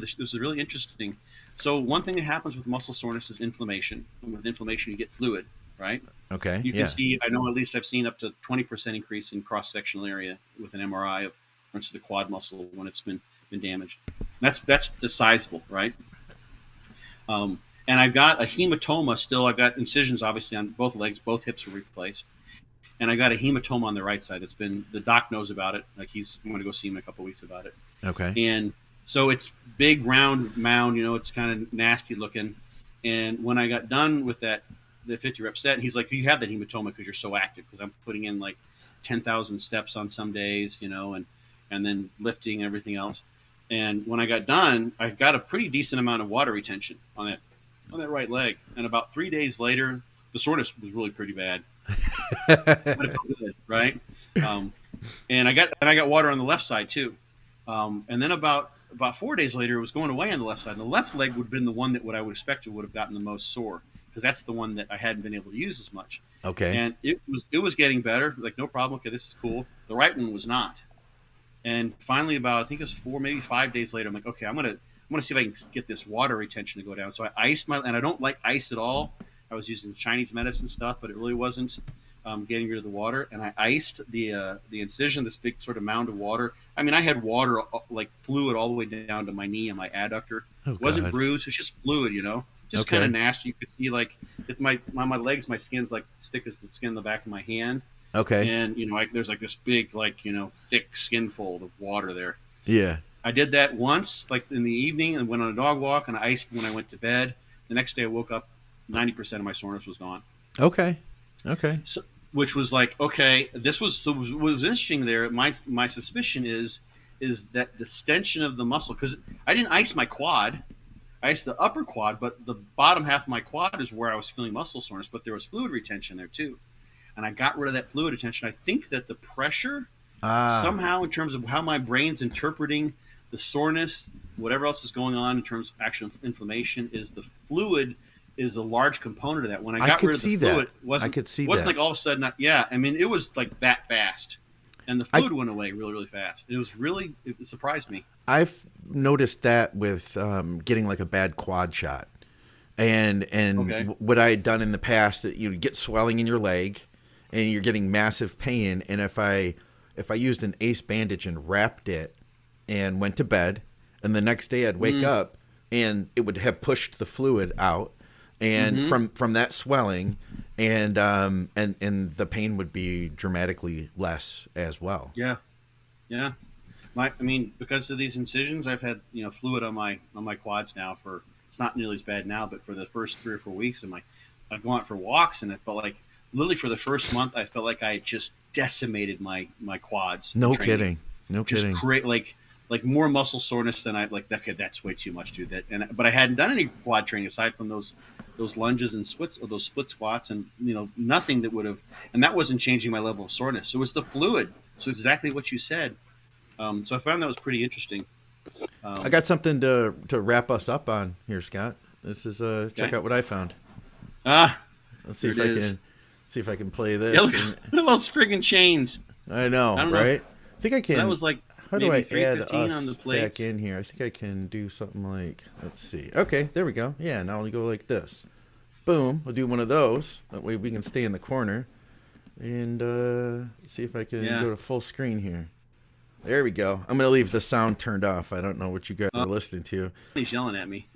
this is really interesting. So one thing that happens with muscle soreness is inflammation. And with inflammation, you get fluid, right? Okay. You can see, I know at least I've seen up to 20% increase in cross-sectional area with an MRI of, for instance, the quad muscle when it's been damaged. That's sizable, right? And I've got a hematoma still. I've got incisions, obviously, on both legs. Both hips were replaced. And I got a hematoma on the right side. The doc knows about it. Like I'm going to go see him in a couple of weeks about it. Okay. And so it's big round mound, it's kind of nasty looking. And when I got done with the 50 rep set, he's like, you have that hematoma because you're so active, because I'm putting in like 10,000 steps on some days, and then lifting and everything else. And when I got done, I got a pretty decent amount of water retention on that right leg. And about 3 days later, the soreness was really pretty bad. But it felt good, right? And I got water on the left side too. And then about 4 days later, it was going away on the left side. And the left leg would have been the one that what I would expect would have gotten the most sore, because that's the one that I hadn't been able to use as much. Okay. And it was getting better. Like, no problem. Okay, this is cool. The right one was not. And finally, about I think it was 4, maybe 5 days later, I'm like, okay, I'm gonna see if I can get this water retention to go down. So I iced and I don't like ice at all. I was using Chinese medicine stuff, but it really wasn't getting rid of the water. And I iced the incision, this big sort of mound of water. I mean, I had water, like fluid, all the way down to my knee and my adductor. It wasn't bruised. It's just fluid, just kind of nasty. You could see, like, it's my legs, my skin's like thick as the skin in the back of my hand. Okay. And, there's like this big, like, thick skin fold of water there. Yeah. I did that once, like in the evening, and went on a dog walk, and I iced when I went to bed. The next day I woke up, 90% of my soreness was gone. Okay. So, which was like, okay, what was interesting there, my suspicion is that the extension of the muscle, because I didn't ice my quad. I iced the upper quad, but the bottom half of my quad is where I was feeling muscle soreness, but there was fluid retention there too. And I got rid of that fluid retention. I think that the pressure somehow, in terms of how my brain's interpreting the soreness, whatever else is going on in terms of actual inflammation, is the fluid is a large component of that. When I got rid of the fluid, it wasn't like all of a sudden, it was like that fast. and the fluid went away really, really fast. It surprised me. I've noticed that with getting like a bad quad shot, and Okay. what I had done in the past, you get swelling in your leg, and you're getting massive pain. And if I used an ace bandage and wrapped it, and went to bed, and the next day I'd wake up, and it would have pushed the fluid out, and from that swelling, and the pain would be dramatically less as well. Yeah. Yeah. Because of these incisions, I've had fluid on my quads now for, it's not nearly as bad now, but for the first 3 or 4 weeks, I'd go out for walks, and it felt like literally for the first month, I felt like I had just decimated my quads. No kidding. No kidding. Just create like more muscle soreness than that's way too much, dude. But I hadn't done any quad training aside from those lunges and those split squats, and nothing that would have, and that wasn't changing my level of soreness. So it was the fluid. So exactly what you said. So I found that was pretty interesting. I got something to wrap us up on here, Scott. This is check out what I found. Let's see if I can play this. Yeah, look at those friggin' chains. I know, right? I think I can. That was like, how do I add us on the back in here? I think I can do something like, let's see. Okay, there we go. Yeah, now we'll go like this. Boom. We'll do one of those. That way we can stay in the corner. And see if I can go to full screen here. There we go. I'm going to leave the sound turned off. I don't know what you guys are listening to. He's yelling at me.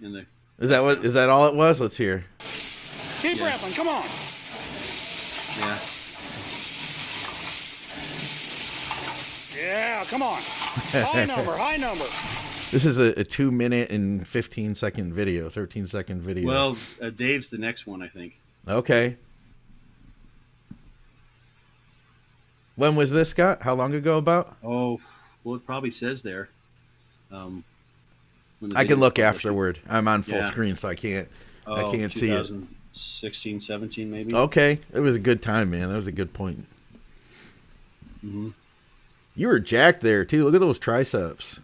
Is that all it was? Let's hear. Keep rapping. Come on. Yeah. Yeah, come on. High number. This is a 2 minute and 15-second video, 13-second video. Well, Dave's the next one, I think. Okay. When was this, Scott? How long ago about? Oh, well, it probably says there. I can look afterward. I'm on full screen, so I can't see it. 2016, 17, maybe. Okay. It was a good time, man. That was a good point. Mm-hmm. You were jacked there, too. Look at those triceps.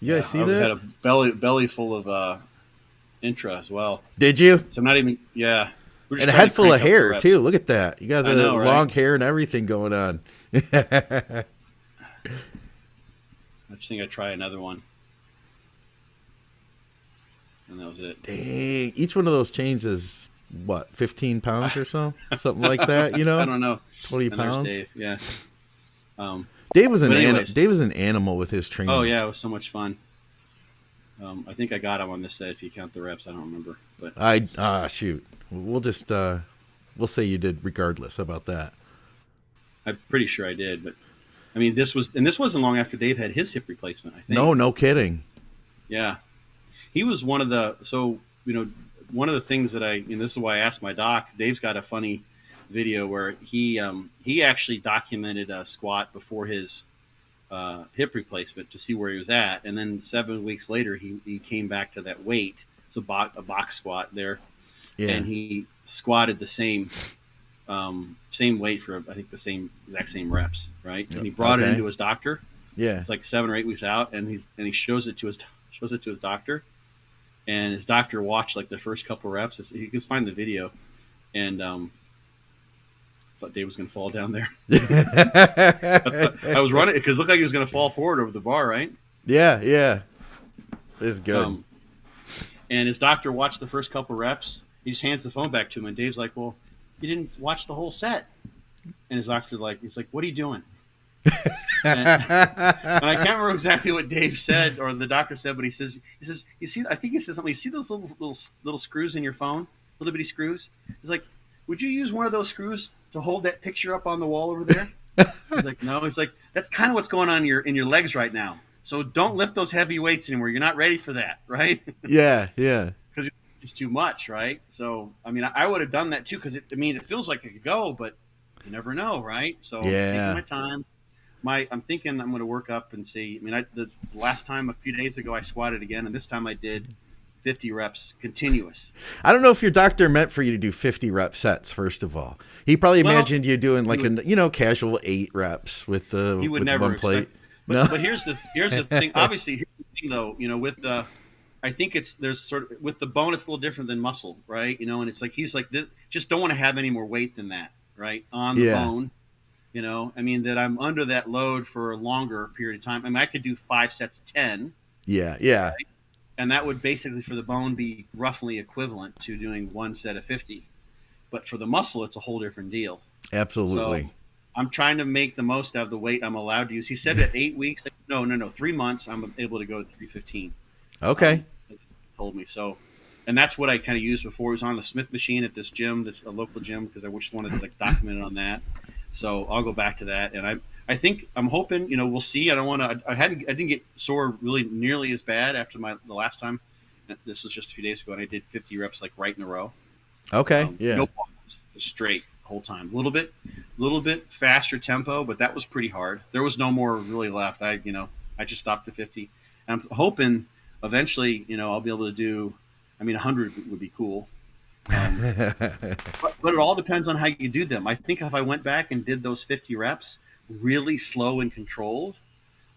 You guys see that? I had a belly full of intra as well. Did you? So I'm not even, yeah. And a head full of hair, too. Look at that. You got the long right? hair and everything going on. I just think I'd try another one. And that was it. Dang. Each one of those chains is, what, 15 pounds or so? Something like that, you know? I don't know. 20 pounds? Dave. Yeah. Dave was an animal with his training. Oh, yeah. It was so much fun. I think I got him on this set if you count the reps. I don't remember. But shoot. We'll just we'll say you did regardless. How about that? I'm pretty sure I did, but I mean this wasn't long after Dave had his hip replacement, I think. No kidding. Yeah. He was one of the things that this is why I asked my doc. Dave's got a funny video where he actually documented a squat before his hip replacement to see where he was at, and then 7 weeks later he came back to that weight. It's a box squat there. Yeah. And he squatted the same weight for I think the exact same reps, right? And he brought it into his doctor. Yeah, it's like 7 or 8 weeks out, and he shows it to his doctor, and his doctor watched like the first couple reps. You can find the video, and I thought Dave was going to fall down there. I was running because it looked like he was going to fall forward over the bar, right? Yeah, it's good. And his doctor watched the first couple reps. He just hands the phone back to him, and Dave's like, "Well, you didn't watch the whole set." And his doctor he's like, "What are you doing?" and I can't remember exactly what Dave said or the doctor said, but he says, "You see, I think he said something. You see those little screws in your phone, little bitty screws?" He's like, "Would you use one of those screws to hold that picture up on the wall over there?" He's like, "No." He's like, "That's kind of what's going on in your legs right now. So don't lift those heavy weights anymore. You're not ready for that, right?" Yeah. Because it's too much, right? So, I mean, I would have done that too because it feels like it could go, but you never know, right? So, taking my time. I'm thinking I'm going to work up and see. I mean, the last time a few days ago I squatted again, and this time I did 50 reps continuous. I don't know if your doctor meant for you to do 50 rep sets. First of all, he probably imagined you doing like casual 8 reps with the he would with never one plate. But here's the thing. Obviously, here's the thing though. With the, I think there's sort of with the bone, it's a little different than muscle, right? And it's like he's like, just don't want to have any more weight than that, right, on the bone. I mean, that I'm under that load for a longer period of time. I mean, I could do 5 sets of 10. Yeah. Yeah. Right? And that would basically, for the bone, be roughly equivalent to doing 1 set of 50. But for the muscle, it's a whole different deal. Absolutely. So I'm trying to make the most out of the weight I'm allowed to use. He said that 8 weeks. No, 3 months, I'm able to go to 315. Okay. He told me so. And that's what I kind of used before. He was on the Smith machine at this gym, that's a local gym, because I just wanted to like document it on that. So I'll go back to that. And I think I'm hoping, we'll see. I don't want to. I didn't get sore really nearly as bad after the last time. This was just a few days ago, and I did 50 reps like right in a row. Okay. Yeah. No pause, straight the whole time. A little bit faster tempo, but that was pretty hard. There was no more really left. I just stopped at 50. And I'm hoping eventually, I'll be able to do. I mean, 100 would be cool. But it all depends on how you do them. I think if I went back and did those 50 reps really slow and controlled,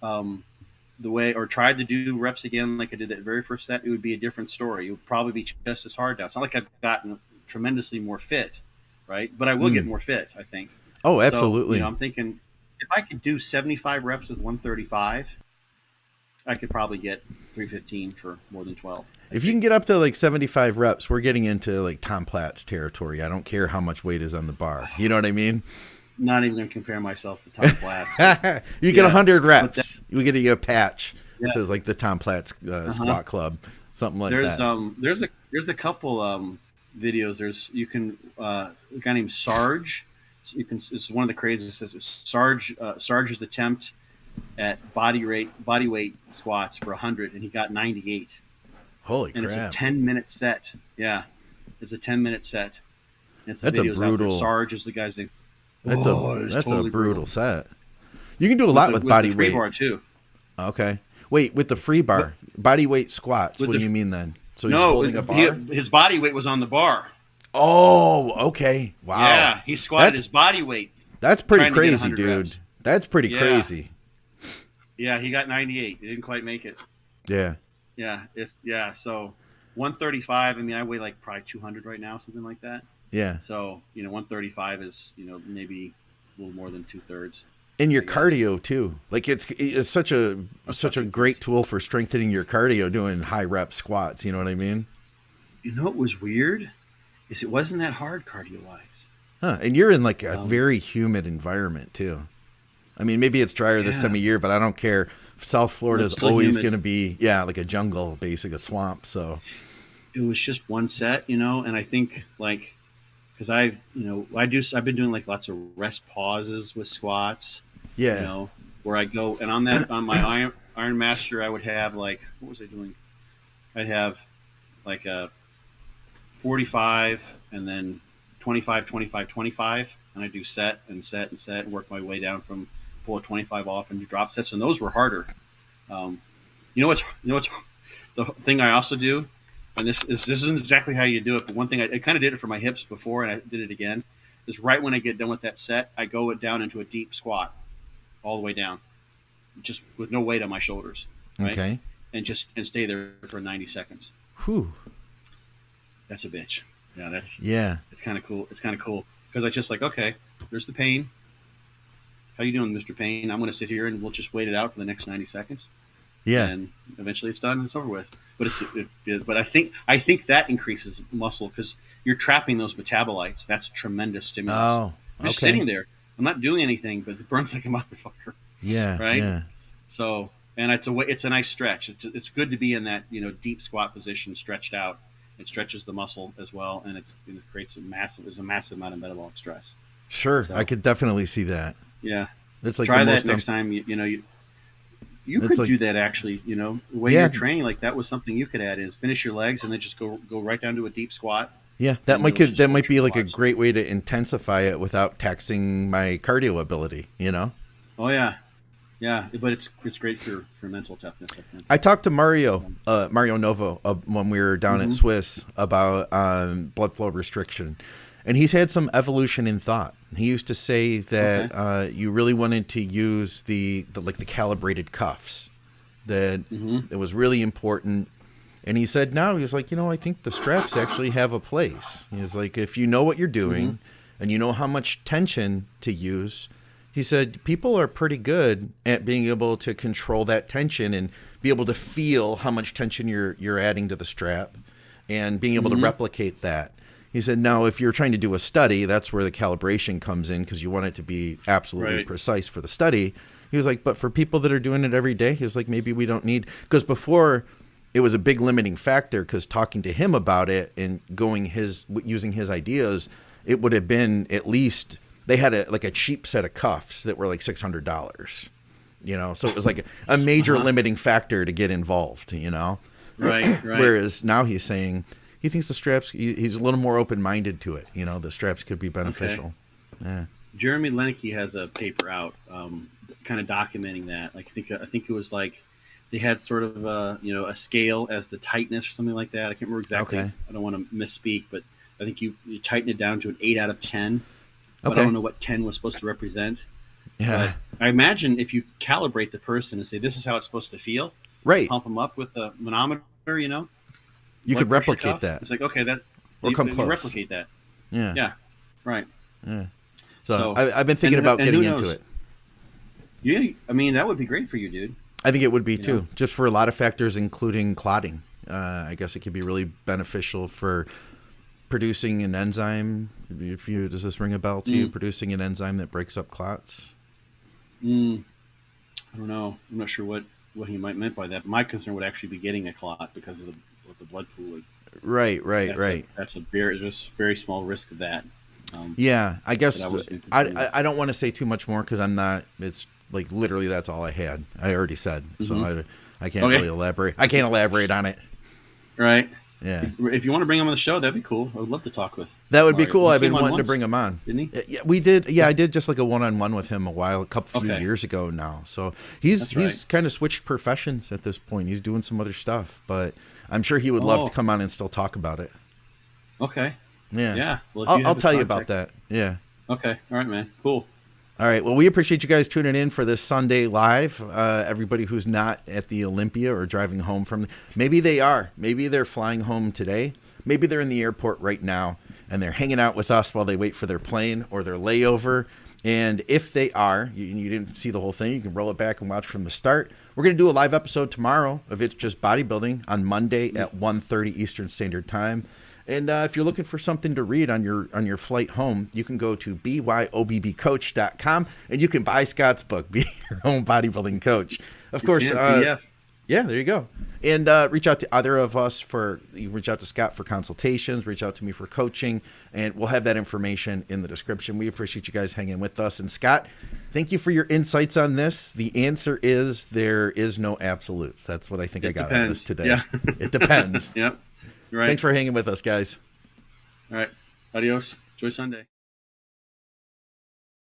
or tried to do reps again like I did that very first set, it would be a different story. It would probably be just as hard now. It's not like I've gotten tremendously more fit, right? But I will get more fit, I think. Oh, absolutely. So, I'm thinking if I could do 75 reps with 135, I could probably get 315 for more than 12. If you can get up to like 75 reps, we're getting into like Tom Platz territory. I don't care how much weight is on the bar. You know what I mean? Not even going to compare myself to Tom Platz. You get 100 reps. You get a patch. Yeah. It says like the Tom Platz squat club, something like that. There's a couple videos. A guy named Sarge. It's one of the craziest. Sarge's attempt at body weight squats for 100, and he got 98. Holy and crap! It's a 10-minute set. Yeah, it's a 10-minute set. That's a brutal. Sarge is the guy's name. That's totally a brutal set. You can do a lot with body weight. Free bar too. Okay. Wait, with the free bar, body weight squats. What do you mean then? So he's holding a bar? His body weight was on the bar. Oh, okay. Wow. Yeah, he squatted his body weight. That's pretty crazy, dude. Reps. That's pretty crazy. Yeah, he got 98. He didn't quite make it. Yeah. Yeah. So 135. I mean, I weigh like probably 200 right now, something like that. Yeah. So 135 is maybe it's a little more than 2/3. And your cardio too. Like it's such a great tool for strengthening your cardio doing high rep squats. You know what I mean? What was weird is it wasn't that hard cardio wise. Huh? And you're in like a very humid environment too. I mean, maybe it's drier this time of year, but I don't care. South Florida is always going to be, like a jungle, basically a swamp. So it was just one set, and I think like, because I've been doing like lots of rest pauses with squats. Yeah. Where I go and on my Iron Master, I would have like, what was I doing? I'd have like a 45 and then 25, 25, 25. And I do set and set and set and work my way down from pull a 25 off and do drop sets. And those were harder. What's the thing I also do, and this isn't exactly how you do it, but one thing I kind of did it for my hips before and I did it again, is right when I get done with that set, I go down into a deep squat all the way down, just with no weight on my shoulders. Right? Okay. And stay there for 90 seconds. Whew. That's a bitch. Yeah, it's kind of cool. It's kind of cool because I just like, okay, there's the pain. How you doing, Mr. Pain? I'm going to sit here and we'll just wait it out for the next 90 seconds. Yeah. And eventually it's done and it's over with. But I think that increases muscle because you're trapping those metabolites. That's a tremendous stimulus. Oh, okay. I'm just sitting there. I'm not doing anything, but it burns like a motherfucker. Yeah. Right. Yeah. So, and it's a nice stretch. It's good to be in that deep squat position, stretched out. It stretches the muscle as well, and it creates a massive amount of metabolic stress. Sure, so, I could definitely see that. Yeah, it's like try that next time. You could do that actually. The way you're training, like that was something you could add in. Is finish your legs and then just go right down to a deep squat. Yeah, that might be like a great way to intensify it without taxing my cardio ability. Oh yeah. Yeah, but it's great for mental toughness, I think. I talked to Mario Novo when we were down at Swiss about blood flow restriction, and he's had some evolution in thought. He used to say that you really wanted to use the calibrated cuffs, that it was really important. And he said now he's like, I think the straps actually have a place. He's like, if you know what you're doing and you know how much tension to use. He said people are pretty good at being able to control that tension and be able to feel how much tension you're adding to the strap and being able to replicate that. He said, now, if you're trying to do a study, that's where the calibration comes in because you want it to be absolutely precise for the study. He was like, but for people that are doing it every day, he was like, maybe we don't need, because before it was a big limiting factor because talking to him about it and using his ideas, it would have been at least, they had a cheap set of cuffs that were like $600, so it was like a major limiting factor to get involved, Right. Whereas now he's saying he thinks the straps, he's a little more open-minded to it. The straps could be beneficial. Okay. Yeah. Jeremy Lenke has a paper out kind of documenting that. Like I think it was like they had sort of a scale as the tightness or something like that. I can't remember exactly. Okay. I don't want to misspeak, but I think you tighten it down to an 8 out of 10. Okay. But I don't know what 10 was supposed to represent. Yeah. But I imagine if you calibrate the person and say, this is how it's supposed to feel. Right. Pump them up with a manometer, You could replicate that. It's like, okay, Or come close. Replicate that. Yeah. Yeah. Right. Yeah. So I've been thinking about getting into it. Yeah. I mean, that would be great for you, dude. I think it would be too, just for a lot of factors, including clotting. I guess it could be really beneficial for producing an enzyme. Does this ring a bell to you? Producing an enzyme that breaks up clots? I don't know. I'm not sure what he might meant by that. But my concern would actually be getting a clot because of the blood pool. Right. That's a very small risk of that. Yeah, I guess I don't want to say too much more because I'm not. It's like literally that's all I had. I already said, so I can't really elaborate. I can't elaborate on it. Right. Yeah. If you want to bring him on the show, that'd be cool. I would love to talk with. That would be cool. I've been wanting to bring him on. Didn't he? Yeah, we did. Yeah, I did just like a one-on-one with him a few years ago now. So he's kind of switched professions at this point. He's doing some other stuff, but I'm sure he would love to come on and still talk about it. Okay. Yeah. Yeah. Well, I'll tell you about that. Yeah. Okay. All right, man. Cool. All right. Well, we appreciate you guys tuning in for this Sunday live. Everybody who's not at the Olympia or driving home from, maybe they are. Maybe they're flying home today. Maybe they're in the airport right now and they're hanging out with us while they wait for their plane or their layover. And if they are, you didn't see the whole thing, you can roll it back and watch from the start. We're going to do a live episode tomorrow of It's Just Bodybuilding on Monday at 1:30 Eastern Standard Time. And if you're looking for something to read on your flight home, you can go to byobbcoach.com and you can buy Scott's book, Be Your Own Bodybuilding Coach. Of course, yeah, there you go. And reach out to either of us you reach out to Scott for consultations, reach out to me for coaching, and we'll have that information in the description. We appreciate you guys hanging with us. And Scott, thank you for your insights on this. The answer is there is no absolutes. That's what I think I got out of this today. Yeah. It depends. Yep. Right. Thanks for hanging with us, guys. All right. Adios. Enjoy Sunday.